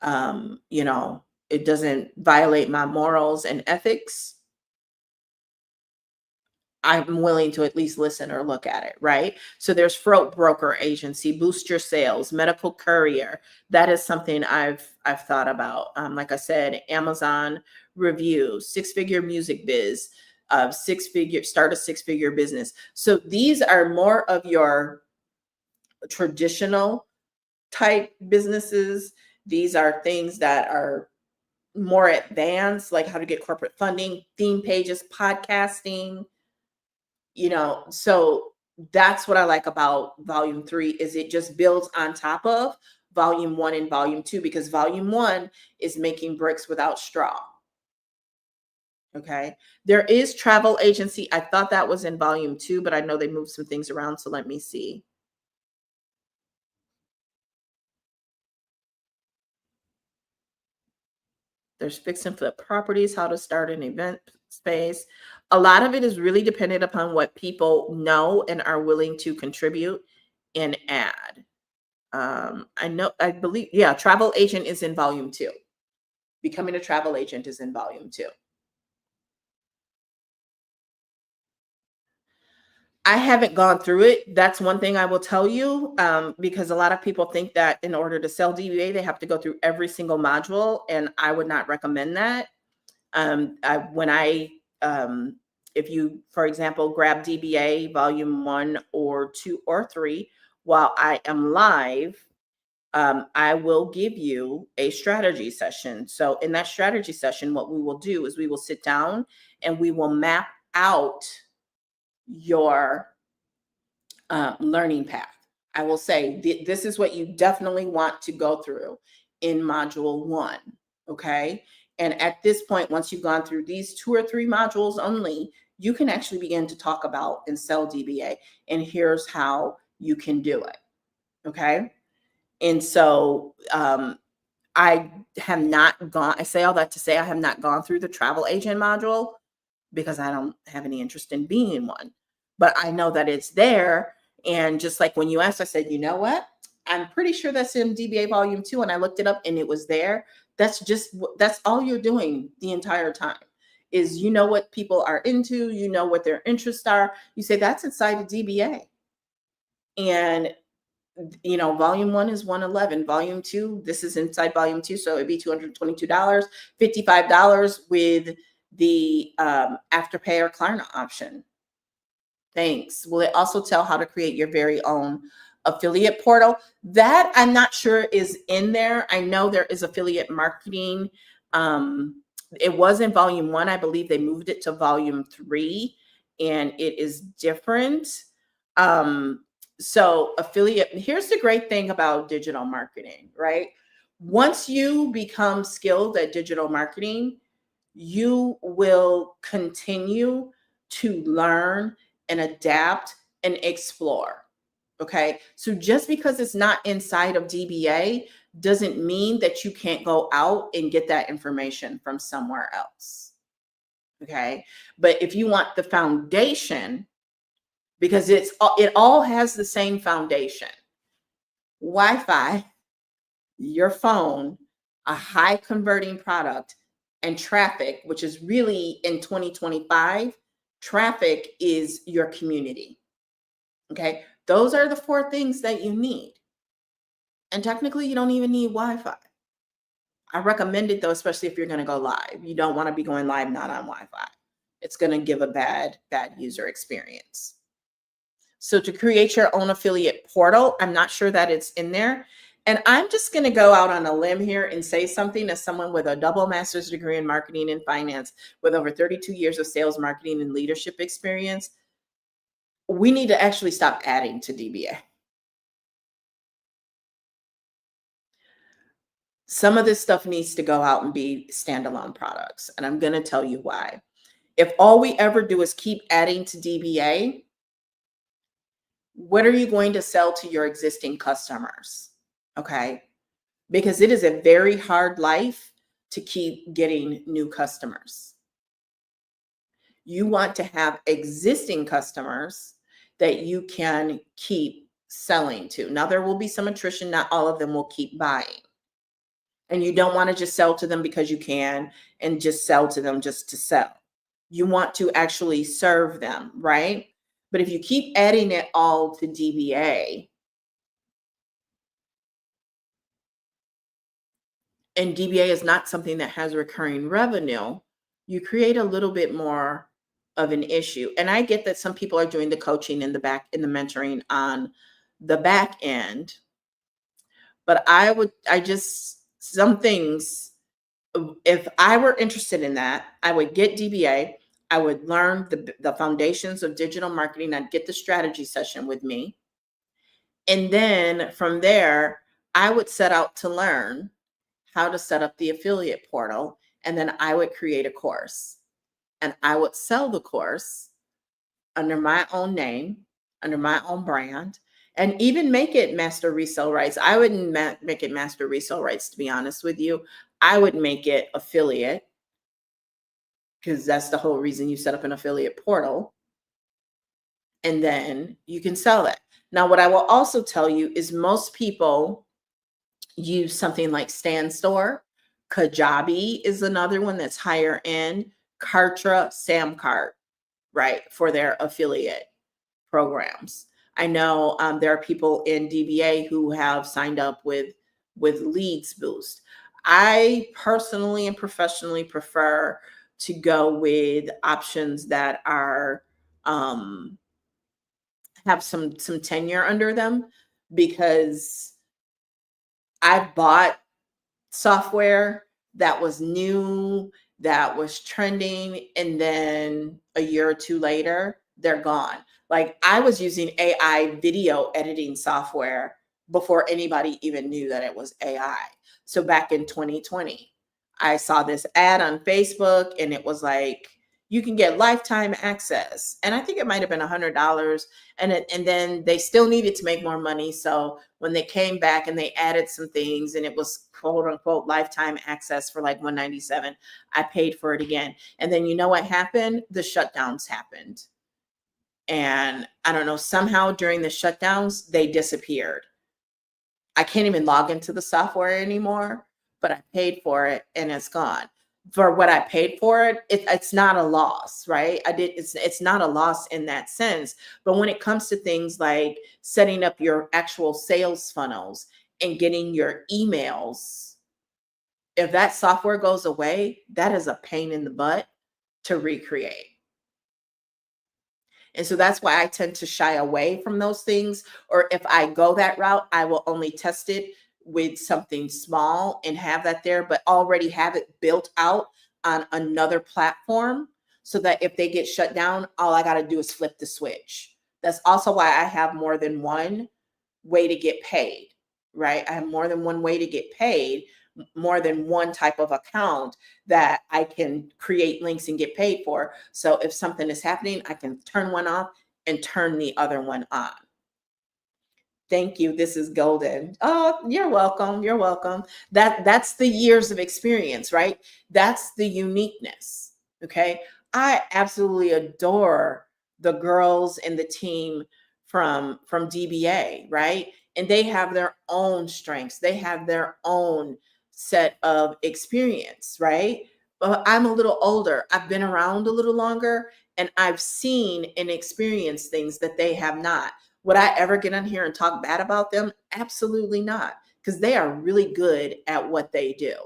[SPEAKER 1] it doesn't violate my morals and ethics, I'm willing to at least listen or look at it, right? So there's Throat Broker Agency, Boost Your Sales, Medical Courier. That is something I've thought about. Like I said, Amazon Review, Six Figure Music Biz. start a six-figure business. So these are more of your traditional type businesses. These are things that are more advanced, like how to get corporate funding, theme pages, podcasting, so that's what I like about volume 3 is it just builds on top of volume 1 and volume 2, because volume 1 is making bricks without straw. Okay. There is travel agency. I thought that was in volume 2, but I know they moved some things around. So let me see. There's fix and flip properties, how to start an event space. A lot of it is really dependent upon what people know and are willing to contribute and add. I believe, yeah, travel agent is in volume 2. Becoming a travel agent is in volume 2. I haven't gone through it. That's one thing I will tell you, because a lot of people think that in order to sell DBA, they have to go through every single module, and I would not recommend that. When I, if you, for example, grab DBA volume 1 or 2 or 3 while I am live, I will give you a strategy session. So in that strategy session, what we will do is we will sit down and we will map out your learning path. I will say this is what you definitely want to go through in module 1. Okay. And at this point, once you've gone through these 2 or 3 modules only, you can actually begin to talk about and sell DBA. And here's how you can do it. Okay. And so I have not gone, I say all that to say I have not gone through the travel agent module because I don't have any interest in being in one. But I know that it's there. And just like when you asked, I said, you know what? I'm pretty sure that's in DBA volume 2. And I looked it up and it was there. That's all you're doing the entire time is you know what people are into, you know what their interests are. You say that's inside of DBA. And volume 1 is 111. Volume 2, this is inside volume 2, so it'd be $222, $55 with the Afterpay or Klarna option. Thanks. Will it also tell how to create your very own affiliate portal? That I'm not sure is in there. I know there is affiliate marketing. It was in volume 1. I believe they moved it to volume 3, and it is different. So affiliate, here's the great thing about digital marketing, right? Once you become skilled at digital marketing, you will continue to learn and adapt and explore. Okay. So just because it's not inside of DBA doesn't mean that you can't go out and get that information from somewhere else. Okay. But if you want the foundation, because it all has the same foundation. Wi-Fi, your phone, a high converting product, and traffic, which is really in 2025, traffic is your community. Okay. Those are the 4 things that you need. And technically, you don't even need Wi-Fi. I recommend it though, especially if you're going to go live. You don't want to be going live not on Wi-Fi. It's going to give a bad user experience. So to create your own affiliate portal, I'm not sure that it's in there. And I'm just going to go out on a limb here and say something as someone with a double master's degree in marketing and finance with over 32 years of sales, marketing, and leadership experience. We need to actually stop adding to DBA. Some of this stuff needs to go out and be standalone products. And I'm going to tell you why. If all we ever do is keep adding to DBA, what are you going to sell to your existing customers? Okay. Because it is a very hard life to keep getting new customers. You want to have existing customers that you can keep selling to. Now, there will be some attrition. Not all of them will keep buying. And you don't want to just sell to them because you can and just sell to them just to sell. You want to actually serve them, right? But if you keep adding it all to DBA, and DBA is not something that has recurring revenue, you create a little bit more of an issue. And I get that some people are doing the coaching in the back, in the mentoring on the back end, but I just, some things, if I were interested in that, I would get DBA. I would learn the foundations of digital marketing. I'd get the strategy session with me. And then from there, I would set out to learn how to set up the affiliate portal. And then I would create a course and I would sell the course under my own name, under my own brand, and even make it master resale rights. I wouldn't make it master resale rights, to be honest with you. I would make it affiliate, because that's the whole reason you set up an affiliate portal. And then you can sell that. Now, what I will also tell you is most people use something like Stan Store. Kajabi is another one that's higher end. Kartra, Samcart, right, for their affiliate programs. I know there are people in DBA who have signed up with Leads Boost. I personally and professionally prefer to go with options that are have some tenure under them, because I've bought software that was new, that was trending, and then a year or two later, they're gone. Like, I was using AI video editing software before anybody even knew that it was AI. So back in 2020, I saw this ad on Facebook and it was like, you can get lifetime access. And I think it might have been $100. And then they still needed to make more money. So when they came back and they added some things and it was quote unquote lifetime access for like $197, I paid for it again. And then you know what happened? The shutdowns happened. And I don't know, somehow during the shutdowns, they disappeared. I can't even log into the software anymore, but I paid for it and it's gone. For what I paid for it, it's not a loss, right? It's not a loss in that sense. But when it comes to things like setting up your actual sales funnels and getting your emails, if that software goes away, that is a pain in the butt to recreate. And so that's why I tend to shy away from those things. Or if I go that route, I will only test it with something small and have that there, but already have it built out on another platform, so that if they get shut down, all I got to do is flip the switch. That's also why I have more than one way to get paid, right? I have more than one way to get paid, more than one type of account that I can create links and get paid for. So if something is happening, I can turn one off and turn the other one on. Thank you. This is golden. Oh, you're welcome. You're welcome. That's the years of experience, right? That's the uniqueness. Okay. I absolutely adore the girls and the team from DBA, right? And they have their own strengths. They have their own set of experience, right? But I'm a little older. I've been around a little longer and I've seen and experienced things that they have not. Would I ever get on here and talk bad about them? Absolutely not, because they are really good at what they do.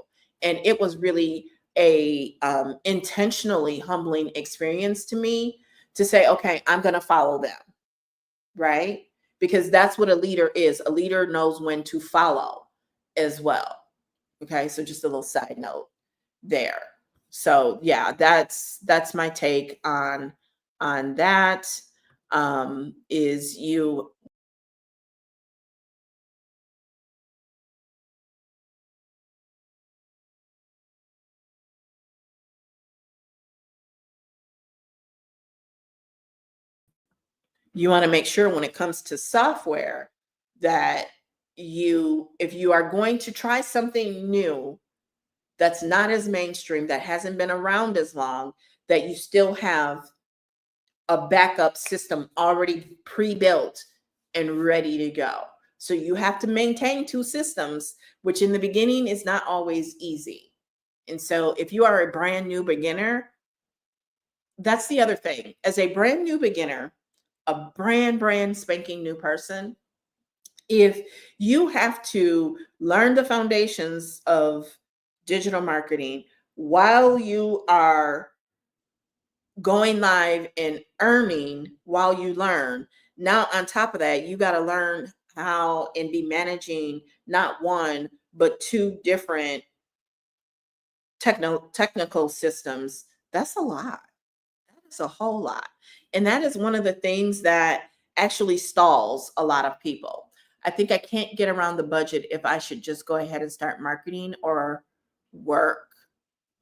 [SPEAKER 1] And it was really a intentionally humbling experience to me to say, okay, I'm going to follow them, right? Because that's what a leader is. A leader knows when to follow as well. Okay, so just a little side note there. So yeah, that's my take on that. Is you want to make sure when it comes to software that if you are going to try something new that's not as mainstream, that hasn't been around as long, that you still have a backup system already pre-built and ready to go. So you have to maintain two systems, which in the beginning is not always easy. And so if you are a brand new beginner, that's the other thing. As a brand new beginner, a brand spanking new person, if you have to learn the foundations of digital marketing while you are going live and earning while you learn. Now, on top of that, you got to learn how and be managing not one, but two different technical systems. That's a lot. That is a whole lot. And that is one of the things that actually stalls a lot of people. I think I can't get around the budget if I should just go ahead and start marketing or work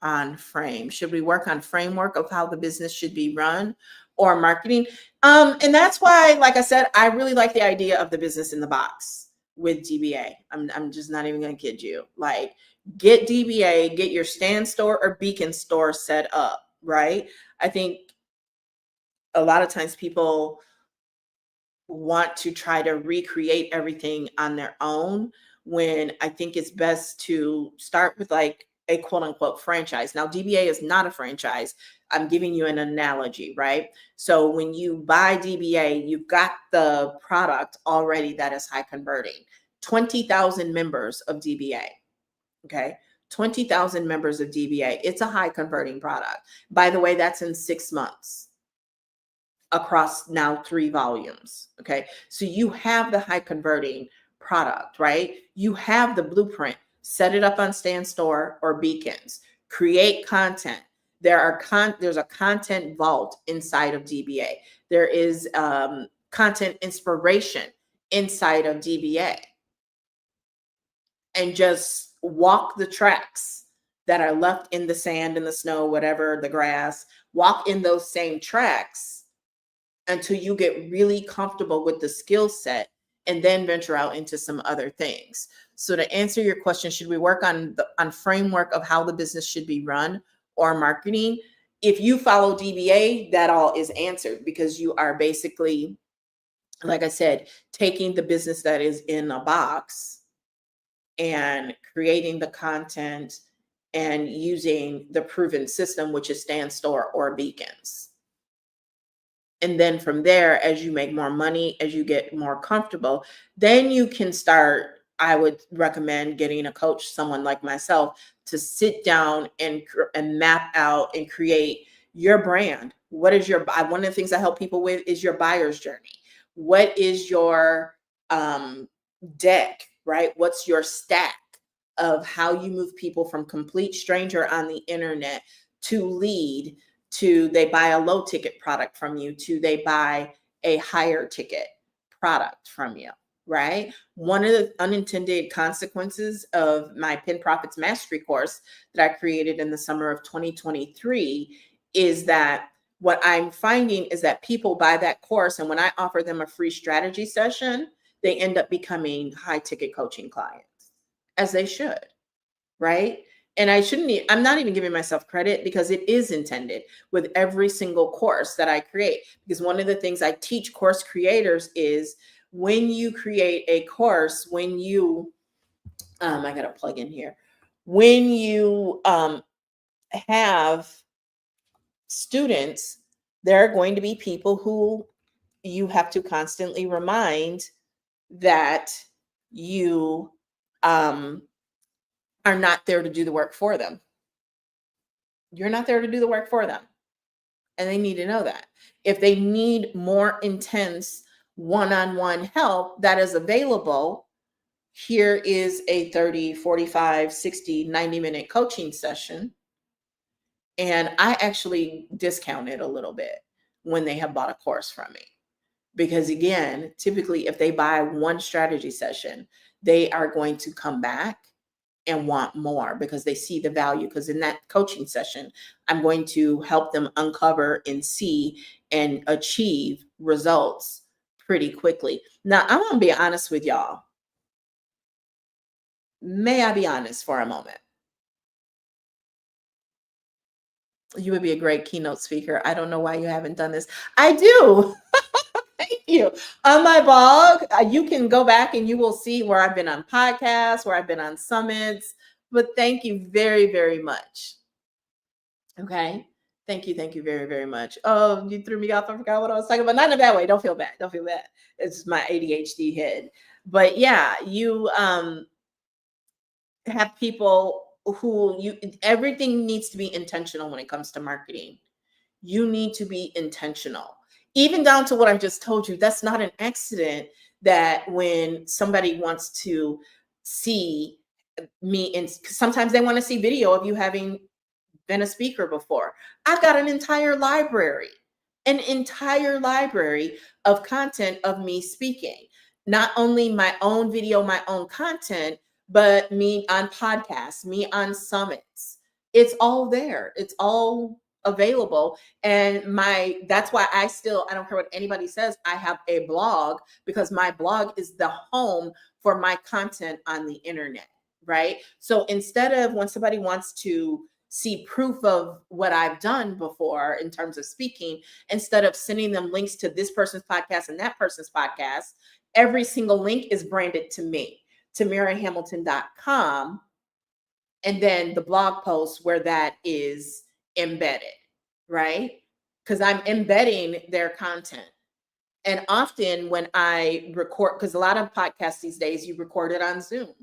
[SPEAKER 1] on frame. Should we work on framework of how the business should be run or marketing? And that's why, like I said, I really like the idea of the business in the box with DBA. I'm just not even gonna kid you. Like, get DBA, get your stand store or beacon store set up, right? I think a lot of times people want to try to recreate everything on their own, when I think it's best to start with like a quote unquote franchise. Now, DBA is not a franchise. I'm giving you an analogy, right? So when you buy DBA, you've got the product already that is high converting. 20,000 members of DBA, okay? 20,000 members of DBA. It's a high converting product. By the way, that's in 6 months across now 3 volumes. Okay. So you have the high converting product, right? You have the blueprint. Set it up on Stand Store or Beacons. Create content. There's a content vault inside of DBA. There is content inspiration inside of DBA. And just walk the tracks that are left in the sand, in the snow, whatever, the grass. Walk in those same tracks until you get really comfortable with the skill set, and then venture out into some other things. So to answer your question, should we work on framework of how the business should be run or marketing? If you follow DBA, that all is answered, because you are basically, like I said, taking the business that is in a box and creating the content and using the proven system, which is Stand Store or Beacons. And then from there, as you make more money, as you get more comfortable, then you can start. I would recommend getting a coach, someone like myself, to sit down and map out and create your brand. What is your one of the things I help people with is your buyer's journey. What is your deck, right? What's your stack of how you move people from complete stranger on the internet to lead, to they buy a low ticket product from you, to they buy a higher ticket product from you, right? One of the unintended consequences of my Pin Profits Mastery course that I created in the summer of 2023 is that what I'm finding is that people buy that course, and when I offer them a free strategy session, they end up becoming high ticket coaching clients, as they should, right? And I'm not even giving myself credit, because it is intended with every single course that I create. Because one of the things I teach course creators is, when you create a course, when you, I got to plug in here, when you have students, there are going to be people who you have to constantly remind that you are not there to do the work for them. You're not there to do the work for them. And they need to know that. If they need more intense one-on-one help that is available, here is a 30, 45, 60, 90-minute coaching session. And I actually discount it a little bit when they have bought a course from me. Because again, typically if they buy one strategy session, they are going to come back and want more, because they see the value. Because in that coaching session, I'm going to help them uncover and see and achieve results pretty quickly. Now, I'm going to be honest with y'all. May I be honest for a moment? You would be a great keynote speaker. I don't know why you haven't done this. I do. Thank you. On my blog, you can go back and you will see where I've been on podcasts, where I've been on summits. But thank you very, very much. Okay. Thank you. Thank you very, very much. Oh, you threw me off. I forgot what I was talking about. Not in a bad way. Don't feel bad. Don't feel bad. It's my ADHD head. But yeah, you have people who everything needs to be intentional when it comes to marketing. you need to be intentional. Even down to what I just told you, that's not an accident that when somebody wants to see me, and sometimes they want to see video of you having been a speaker before. I've got an entire library of content of me speaking. Not only my own video, my own content, but me on podcasts, me on summits. It's all there. It's all available. And that's why I don't care what anybody says, I have a blog, because my blog is the home for my content on the internet, right? So instead of, when somebody wants to see proof of what I've done before in terms of speaking, instead of sending them links to this person's podcast and that person's podcast, every single link is branded to me, TamiraHamilton.com, and then the blog post where that is embedded, right? Because I'm embedding their content. And often when I record, because a lot of podcasts these days, you record it on Zoom.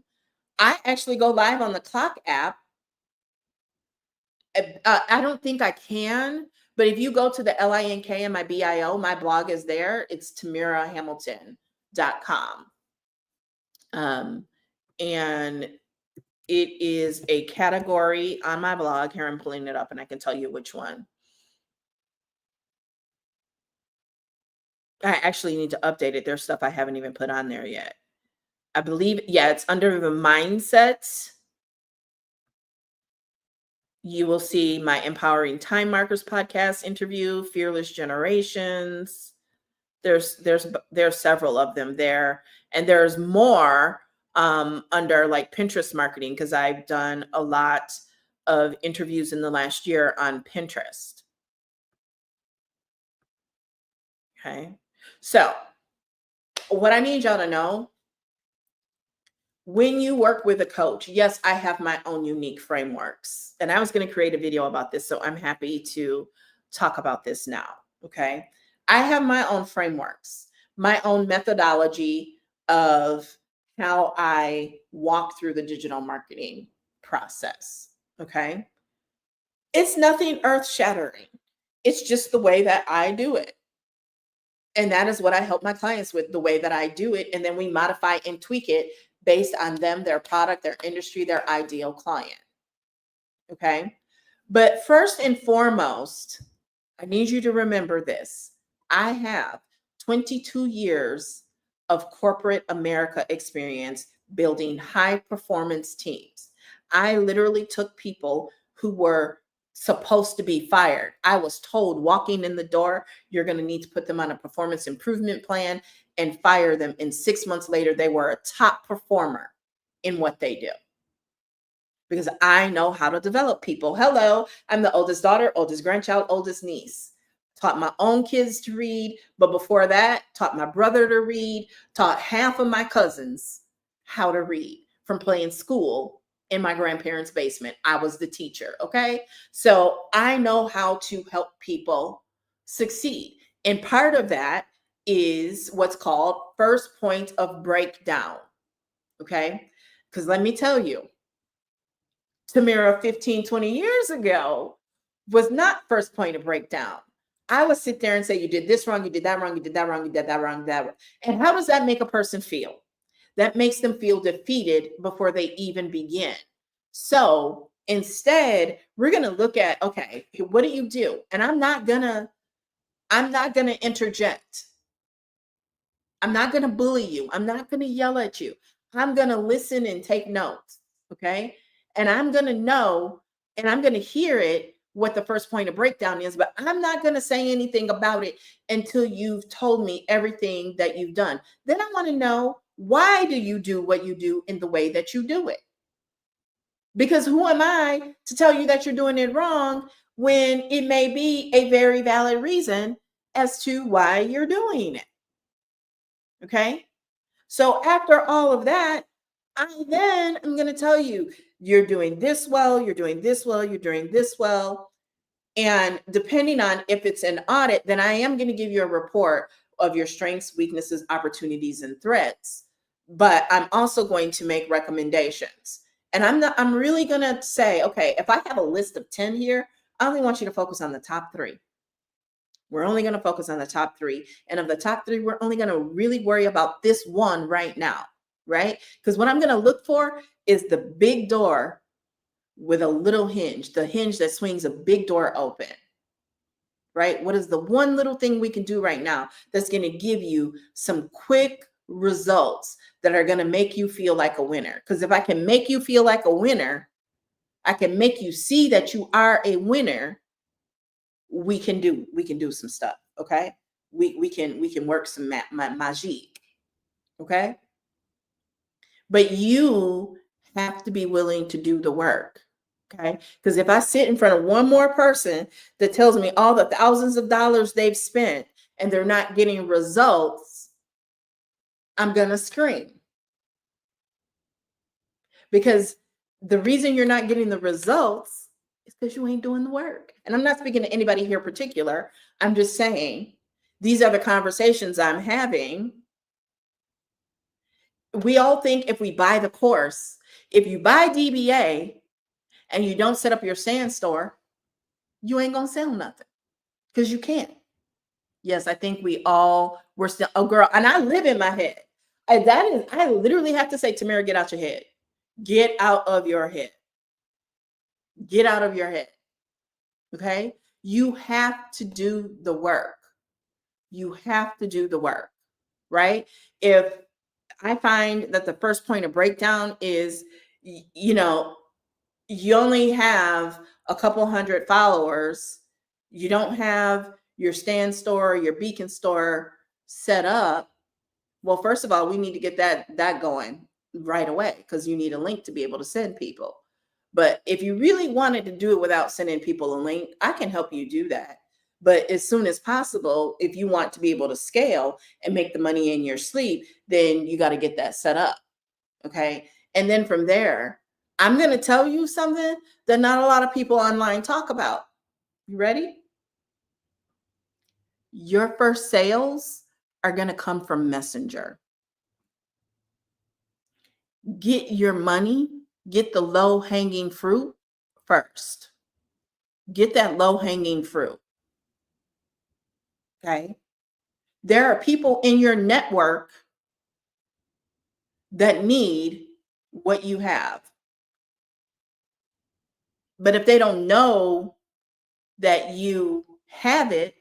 [SPEAKER 1] I actually go live on the Clock app. I don't think I can, but if you go to the LINK and my BIO, my blog is there. It's TamiraHamilton.com. And it is a category on my blog. Here, I'm pulling it up and I can tell you which one. I actually need to update it. There's stuff I haven't even put on there yet. I believe, yeah, it's under the mindsets. You will see my Empowering Time Markers podcast interview, Fearless Generations. There's several of them there, and there's more under like Pinterest marketing, because I've done a lot of interviews in the last year on Pinterest. Okay, so what I need y'all to know, when you work with a coach, yes, I have my own unique frameworks, and I was going to create a video about this, so I'm happy to talk about this now. Okay, I have my own frameworks, my own methodology of how I walk through the digital marketing process. Okay, it's nothing earth shattering. It's just the way that I do it. And that is what I help my clients with, the way that I do it. And then we modify and tweak it based on them, their product, their industry, their ideal client. Okay. But first and foremost, I need you to remember this. I have 22 years of corporate America experience building high performance teams. I literally took people who were supposed to be fired. I was told walking in the door, you're going to need to put them on a performance improvement plan and fire them. And 6 months later, they were a top performer in what they do. Because I know how to develop people. Hello, I'm the oldest daughter, oldest grandchild, oldest niece. Taught my own kids to read, but before that, taught my brother to read, taught half of my cousins how to read from playing school in my grandparents' basement. I was the teacher, okay? So I know how to help people succeed. And part of that is what's called first point of breakdown, okay? Because let me tell you, Tamira 15, 20 years ago was not first point of breakdown. I would sit there and say, you did this wrong, you did that wrong, you did that wrong, you did that wrong, that wrong. And how does that make a person feel? That makes them feel defeated before they even begin. So instead, we're going to look at, okay, what do you do? And I'm not going to interject. I'm not going to bully you. I'm not going to yell at you. I'm going to listen and take notes. Okay. And I'm going to know, and I'm going to hear it, what the first point of breakdown is, but I'm not going to say anything about it until you've told me everything that you've done. Then I want to know, why do you do what you do in the way that you do it? Because who am I to tell you that you're doing it wrong when it may be a very valid reason as to why you're doing it? Okay. So after all of that, I then am going to tell you, you're doing this well, you're doing this well, you're doing this well. And depending on if it's an audit, then I am going to give you a report of your strengths, weaknesses, opportunities, and threats. But I'm also going to make recommendations. And I'm really going to say, okay, if I have a list of 10 here, I only want you to focus on the top 3. We're only going to focus on the top three. And of the top three, we're only going to really worry about this one right now, right? Because what I'm going to look for is the big door with a little hinge, the hinge that swings a big door open, right? What is the one little thing we can do right now that's going to give you some quick results that are going to make you feel like a winner? Because if I can make you feel like a winner, I can make you see that you are a winner. We can do some stuff. Okay, we can work some magic. Okay, but you have to be willing to do the work. Okay, because if I sit in front of one more person that tells me all the thousands of dollars they've spent and they're not getting results, I'm gonna scream. Because the reason you're not getting the results is because you ain't doing the work. And I'm not speaking to anybody here in particular. I'm just saying these are the conversations I'm having. We all think if we buy the course, if you buy DBA and you don't set up your sand store, you ain't gonna sell nothing because you can't. Yes, I think we're still, oh girl, and I live in my head. I literally have to say, Tamara, get out your head. Get out of your head. Get out of your head. Okay. You have to do the work. You have to do the work, right? If I find that the first point of breakdown is, you only have a couple hundred followers, you don't have your stand store, your beacon store set up. Well, first of all, we need to get that going right away because you need a link to be able to send people. But if you really wanted to do it without sending people a link, I can help you do that. But as soon as possible, if you want to be able to scale and make the money in your sleep, then you got to get that set up. Okay. And then from there, I'm going to tell you something that not a lot of people online talk about. You ready? Your first sales are going to come from Messenger. Get your money, get the low hanging fruit first. Get that low hanging fruit. Okay. There are people in your network that need what you have. But if they don't know that you have it,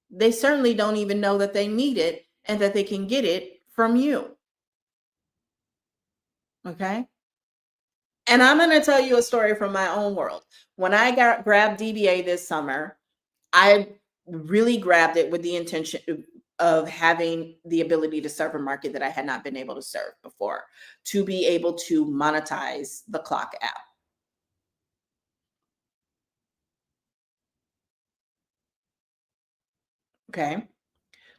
[SPEAKER 1] they certainly don't even know that they need it and that they can get it from you. Okay. And I'm going to tell you a story from my own world. When I grabbed DBA this summer, I really grabbed it with the intention of having the ability to serve a market that I had not been able to serve before, to be able to monetize the Clock app. Okay.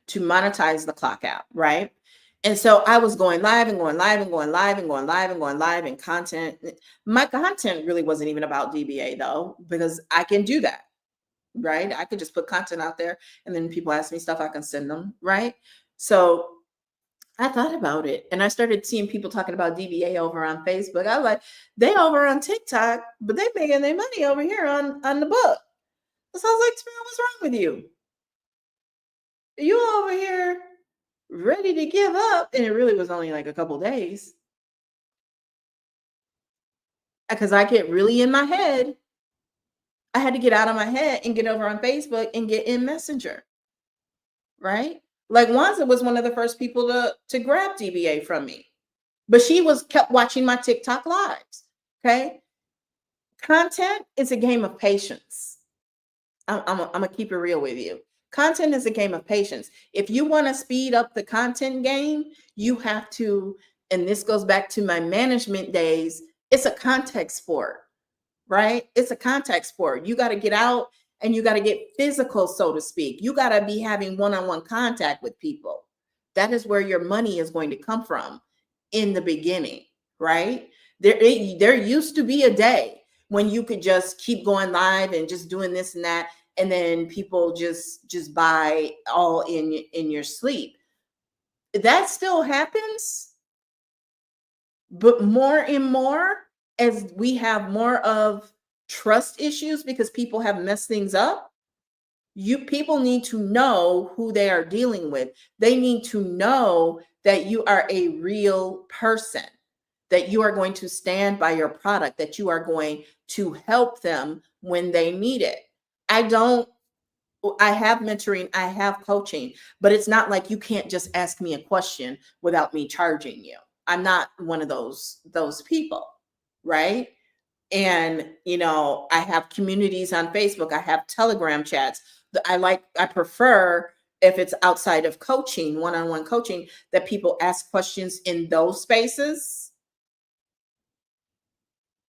[SPEAKER 1] To monetize the Clock app, right? And so I was going live and going live and going live and going live and going live and content. My content really wasn't even about DBA though, because I can do that, right? I could just put content out there and then people ask me stuff, I can send them, right? So I thought about it and I started seeing people talking about DBA over on Facebook. I was like, they over on TikTok, but they making their money over here on the book. So I was like, what's wrong with you? You over here ready to give up. And it really was only like a couple days. Because I get really in my head. I had to get out of my head and get over on Facebook and get in Messenger. Right? Like Wanza was one of the first people to grab DBA from me. But she kept watching my TikTok lives. Okay. Content is a game of patience. I'm gonna keep it real with you. Content is a game of patience. If you want to speed up the content game, you have to, and this goes back to my management days, it's a contact sport, right? It's a contact sport. You got to get out and you got to get physical, so to speak. You got to be having one-on-one contact with people. That is where your money is going to come from in the beginning, right? There used to be a day when you could just keep going live and just doing this and that, and then people just buy all in your sleep. That still happens, but more and more as we have more of trust issues because people have messed things up, People need to know who they are dealing with. They need to know that you are a real person, that you are going to stand by your product, that you are going to help them when they need it. I don't I have mentoring, I have coaching, but it's not like you can't just ask me a question without me charging you. I'm not one of those people, right? And I have communities on Facebook, I have Telegram chats. I prefer, if it's outside of coaching, one-on-one coaching, that people ask questions in those spaces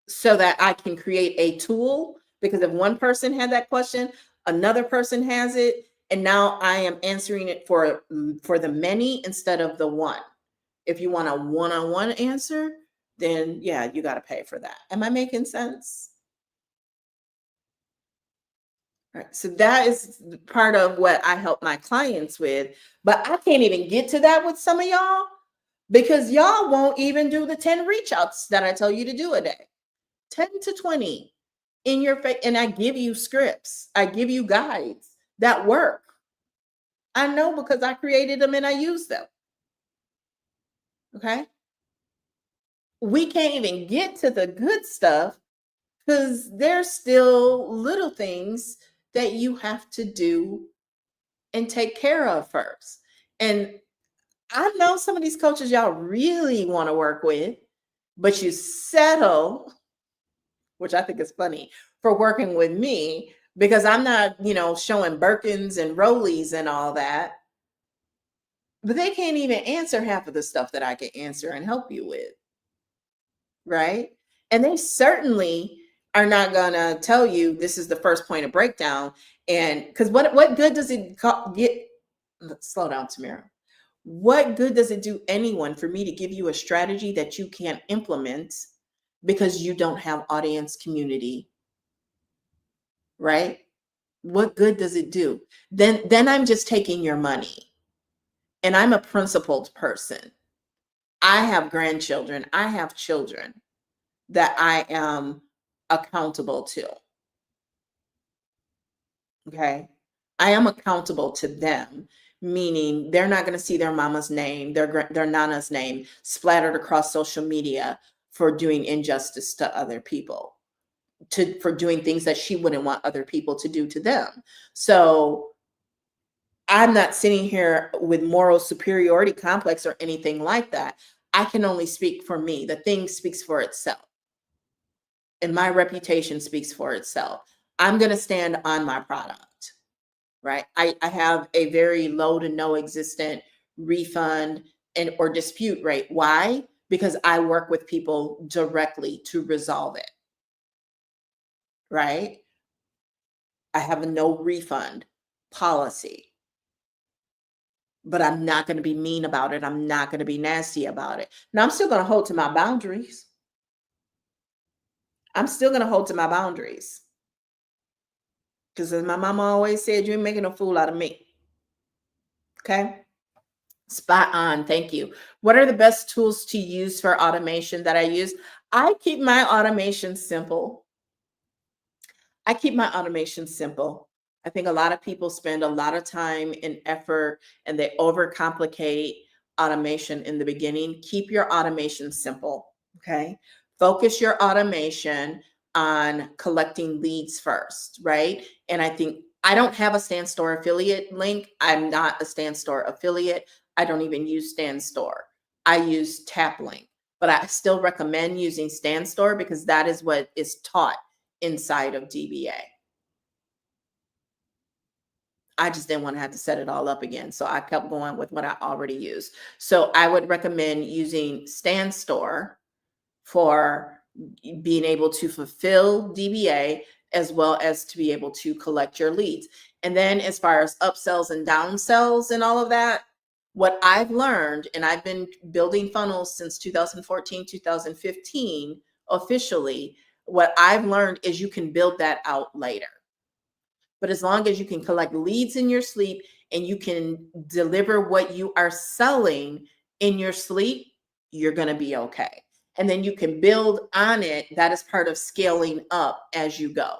[SPEAKER 1] so that I can create a tool, because if one person had that question, another person has it, and now I am answering it for the many instead of the one. If you want a one-on-one answer, then yeah, you got to pay for that. Am I making sense? Right. So that is part of what I help my clients with. But I can't even get to that with some of y'all because y'all won't even do the 10 reach outs that I tell you to do a day. 10 to 20 in your face. And I give you scripts, I give you guides that work. I know because I created them and I use them. Okay. We can't even get to the good stuff because there's still little things that you have to do and take care of first. And I know some of these coaches y'all really want to work with, but you settle, which I think is funny, for working with me because I'm not, showing Birkins and Rollies and all that. But they can't even answer half of the stuff that I can answer and help you with. Right. And they certainly are not going to tell you this is the first point of breakdown. And because what good does it get? Slow down, Tamara. What good does it do anyone for me to give you a strategy that you can't implement because you don't have audience community? Right? What good does it do? Then I'm just taking your money. And I'm a principled person. I have grandchildren. I have children that I am accountable to. Okay. I am accountable to them, meaning they're not going to see their mama's name, their nana's name splattered across social media for doing injustice to other people, for doing things that she wouldn't want other people to do to them. So I'm not sitting here with moral superiority complex or anything like that. I can only speak for me. The thing speaks for itself. And my reputation speaks for itself. I'm going to stand on my product, right? I have a very low to no existent refund and or dispute rate. Why? Because I work with people directly to resolve it, right? I have a no refund policy, but I'm not going to be mean about it. I'm not going to be nasty about it. Now, I'm still going to hold to my boundaries. I'm still going to hold to my boundaries. Because as my mama always said, you ain't making a fool out of me. Okay. Spot on. Thank you. What are the best tools to use for automation that I use? I keep my automation simple. I keep my automation simple. I think a lot of people spend a lot of time and effort and they overcomplicate automation in the beginning. Keep your automation simple. Okay. Focus your automation on collecting leads first, right? And I think I don't have a Stan Store affiliate link. I'm not a Stan Store affiliate. I don't even use Stan Store. I use TapLink, but I still recommend using Stan Store because that is what is taught inside of DBA. I just didn't want to have to set it all up again. So I kept going with what I already use. So I would recommend using Stan Store for being able to fulfill DBA as well as to be able to collect your leads. And then as far as upsells and downsells and all of that, what I've learned, and I've been building funnels since 2014, 2015 officially, what I've learned is you can build that out later. But as long as you can collect leads in your sleep and you can deliver what you are selling in your sleep, you're going to be okay. And then you can build on it. That is part of scaling up as you go.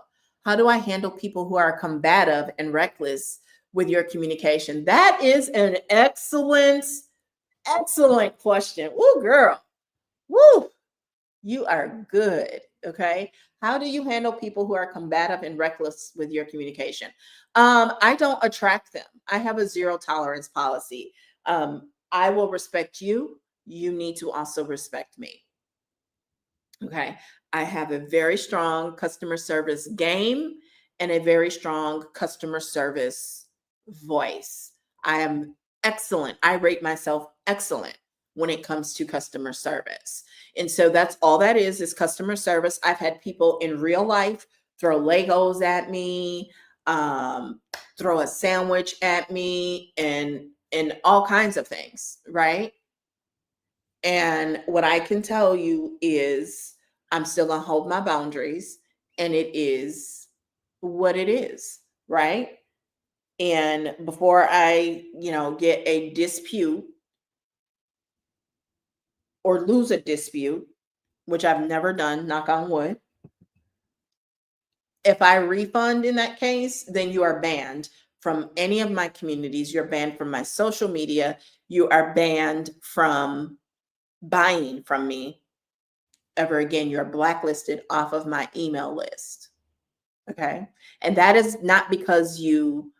[SPEAKER 1] How do I handle people who are combative and reckless with your communication? That is an excellent, excellent question. Woo, girl. Woo. You are good. Okay. How do you handle people who are combative and reckless with your communication? I don't attract them. I have a zero tolerance policy. I will respect you. You need to also respect me. Okay. I have a very strong customer service game and a very strong customer service voice. I am excellent. I rate myself excellent when it comes to customer service. And so that's all that is customer service. I've had people in real life throw Legos at me, um, throw a sandwich at me, and all kinds of things, right? And what I can tell you is I'm still going to hold my boundaries, and it is what it is, right? And before I, get a dispute or lose a dispute, which I've never done, knock on wood, if I refund in that case, then you are banned from any of my communities. You're banned from my social media. You are banned from buying from me ever again. You're blacklisted off of my email list. Okay. And that is not because you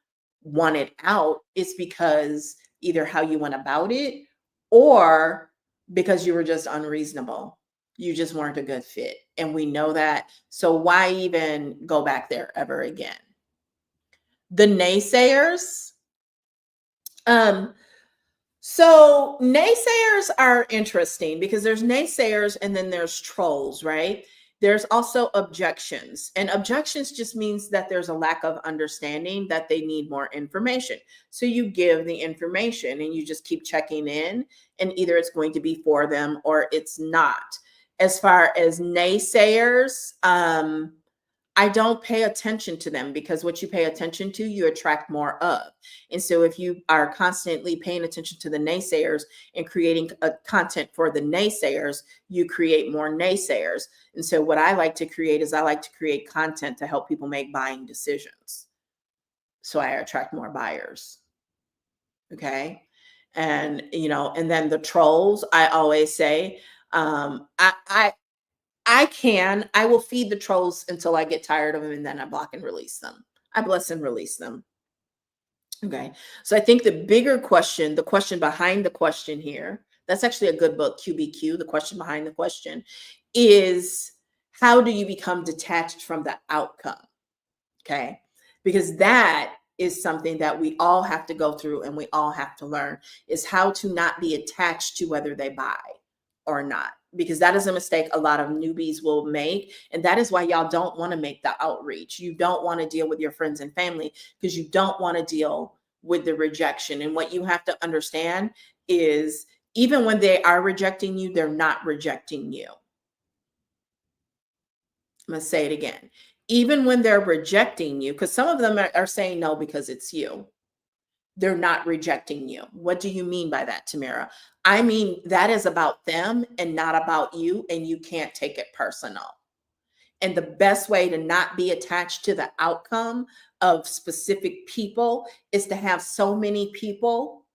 [SPEAKER 1] want it out, it's because either how you went about it or because you were just unreasonable. You just weren't a good fit. And we know that. So why even go back there ever again? The naysayers. Um, So naysayers are interesting because there's naysayers and then there's trolls, right? There's also objections. And objections just means that there's a lack of understanding, that they need more information. So you give the information and you just keep checking in, and either it's going to be for them or it's not. As far as naysayers, I don't pay attention to them, because what you pay attention to, you attract more of. And so if you are constantly paying attention to the naysayers and creating content for the naysayers, you create more naysayers. And so what I like to create is I like to create content to help people make buying decisions. So I attract more buyers. Okay. And, and then the trolls, I always say, I will feed the trolls until I get tired of them, and then I block and release them. I bless and release them. Okay. So I think the bigger question, the question behind the question here, that's actually a good book, QBQ, The Question Behind the Question, is how do you become detached from the outcome? Okay. Because that is something that we all have to go through and we all have to learn, is how to not be attached to whether they buy or not, because that is a mistake a lot of newbies will make. And that is why y'all don't want to make the outreach. You don't want to deal with your friends and family because you don't want to deal with the rejection. And what you have to understand is, even when they are rejecting you, they're not rejecting you. I'm going to say it again. Even when they're rejecting you, because some of them are saying no because it's you, they're not rejecting you. What do you mean by that, Tamara? I mean, that is about them and not about you, and you can't take it personal. And the best way to not be attached to the outcome of specific people is to have so many people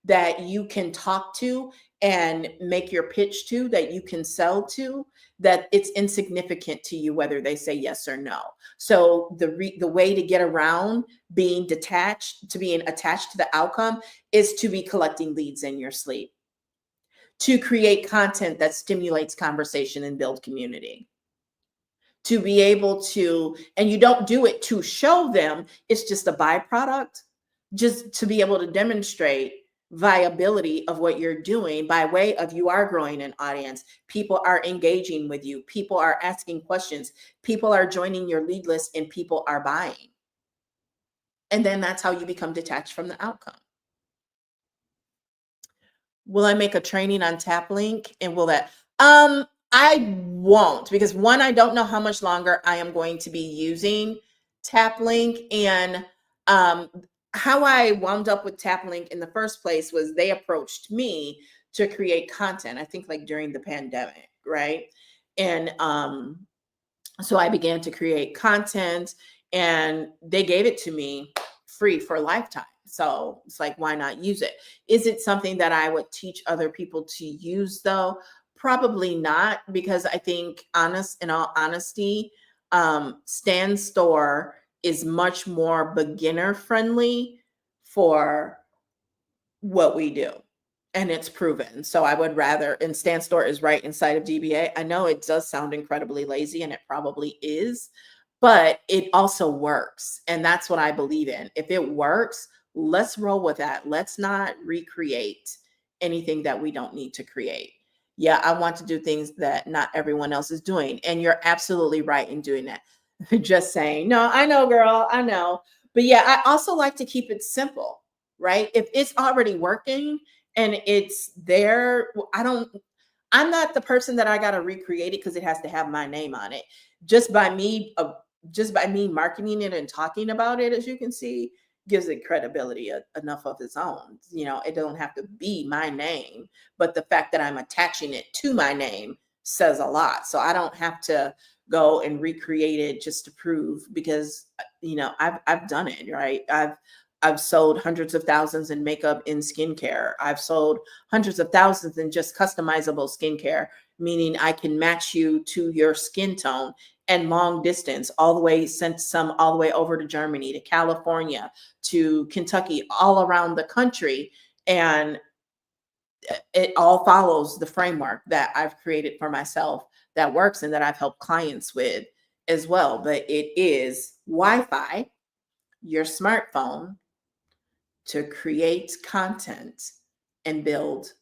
[SPEAKER 1] that you can talk to and make your pitch to, that you can sell to, that it's insignificant to you whether they say yes or no. So the way to get around being detached to being attached to the outcome is to be collecting leads in your sleep, to create content that stimulates conversation and build community, to be able to, and you don't do it to show them, it's just a byproduct, just to be able to demonstrate viability of what you're doing by way of, you are growing an audience, people are engaging with you, people are asking questions, people are joining your lead list, and people are buying. And then that's how you become detached from the outcome. Will I make a training on TapLink, and will that I won't, because one, I don't know how much longer I am going to be using TapLink. And how I wound up with TapLink in the first place was they approached me to create content, I think like during the pandemic, right? And so I began to create content, and they gave it to me free for a lifetime. So it's like, why not use it? Is it something that I would teach other people to use though? Probably not, because I think, in all honesty, Stan Store is much more beginner friendly for what we do. And it's proven. So I would rather, and Stan Store is right inside of DBA. I know it does sound incredibly lazy, and it probably is, but it also works. And that's what I believe in. If it works, let's roll with that. Let's not recreate anything that we don't need to create. Yeah, I want to do things that not everyone else is doing. And you're absolutely right in doing that. Just saying, no, I know, girl, I know. But yeah, I also like to keep it simple, right? If it's already working and it's there, I'm not the person that I got to recreate it because it has to have my name on it. Just by me, just by me marketing it and talking about it, as you can see, gives it credibility enough of its own. It don't have to be my name, but the fact that I'm attaching it to my name says a lot. So I don't have to go and recreate it just to prove, because I've done it, right? I've sold hundreds of thousands in makeup in skincare. I've sold hundreds of thousands in just customizable skincare, meaning I can match you to your skin tone, and long distance, all the way, sent some all the way over to Germany, to California, to Kentucky, all around the country. And it all follows the framework that I've created for myself that works, and that I've helped clients with as well. But it is Wi-Fi, your smartphone, to create content and build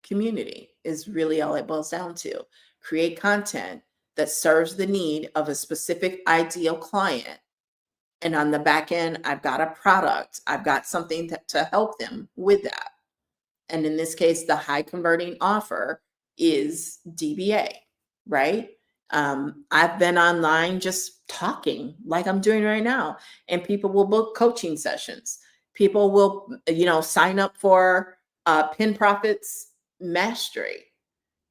[SPEAKER 1] community is really all it boils down to. Create content that serves the need of a specific ideal client. And on the back end, I've got a product, I've got something to help them with that. And in this case, the high converting offer is DBA, right? I've been online just talking like I'm doing right now, and people will book coaching sessions. People will, sign up for Pin Profits Mastery.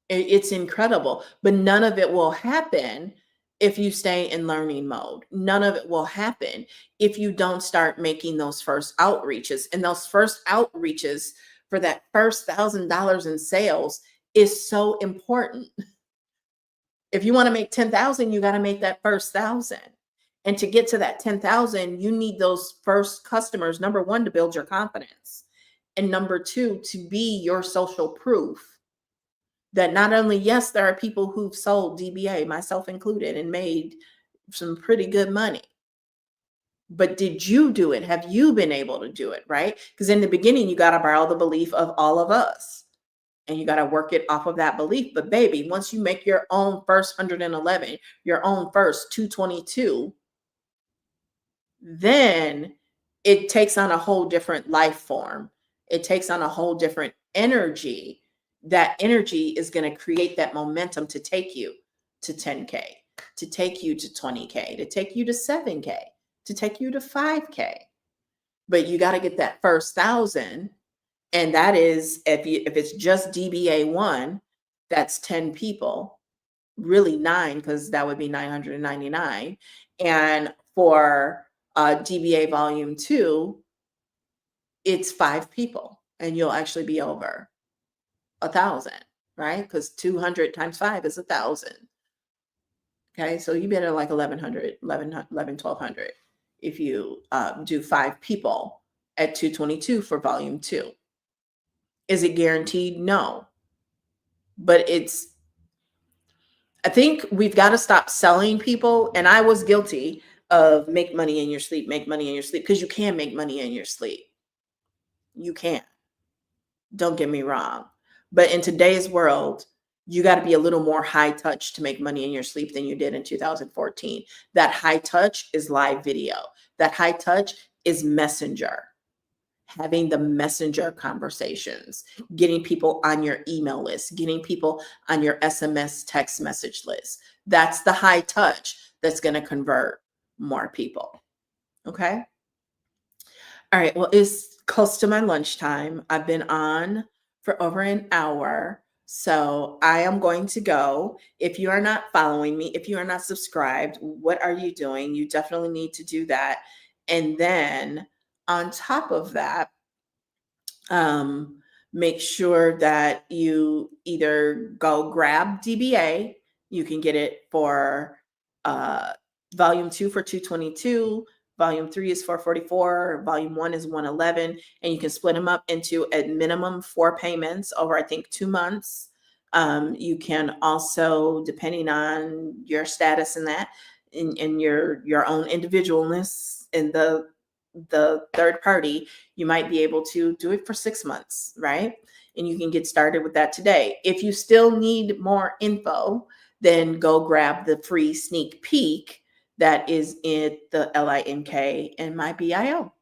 [SPEAKER 1] It's incredible, but none of it will happen if you stay in learning mode. None of it will happen if you don't start making those first outreaches. And those first outreaches for that first $1,000 in sales is so important. If you want to make 10,000, you got to make that first 1,000. And to get to that 10,000, you need those first customers, number one, to build your confidence. And number two, to be your social proof that not only, yes, there are people who've sold DBA, myself included, and made some pretty good money. But did you do it? Have you been able to do it, right? Because in the beginning, you got to borrow the belief of all of us, and you got to work it off of that belief. But baby, once you make your own first 111, your own first 222, then it takes on a whole different life form. It takes on a whole different energy. That energy is going to create that momentum to take you to 10K, to take you to 20K, to take you to 7K, to take you to 5K. But you got to get that first 1,000. And that is, if it's just DBA1, that's 10 people, really 9, because that would be 999. And for DBA volume 2, it's 5 people, and you'll actually be over 1,000, right? Because 200 times 5 is 1,000. Okay, so you better like 1,100, 1,200 if you do 5 people at 222 for volume 2. Is it guaranteed? No. But I think we've got to stop selling people. And I was guilty of make money in your sleep, because you can make money in your sleep. You can. Don't get me wrong. But in today's world, you got to be a little more high touch to make money in your sleep than you did in 2014. That high touch is live video. That high touch is messenger. Having the messenger conversations, getting people on your email list, getting people on your SMS text message list. That's the high touch that's going to convert more people. Okay. All right. Well, it's close to my lunchtime. I've been on for over an hour. So I am going to go. If you are not following me, if you are not subscribed, what are you doing? You definitely need to do that. And then on top of that, um, make sure that you either go grab DBA. You can get it for uh, volume 2 for 222, volume 3 is 444, volume 1 is 111, and you can split them up into at minimum 4 payments over, I think, 2 months. You can also, depending on your status in that, in your own individualness in the third party, you might be able to do it for 6 months, right? And you can get started with that today. If you still need more info, then go grab the free sneak peek that is in the LINK and my BIO.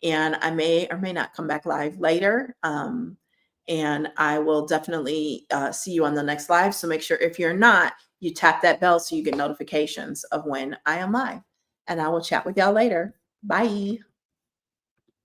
[SPEAKER 1] And I may or may not come back live later. And I will definitely see you on the next live. So make sure if you're not, you tap that bell so you get notifications of when I am live. And I will chat with y'all later. Bye.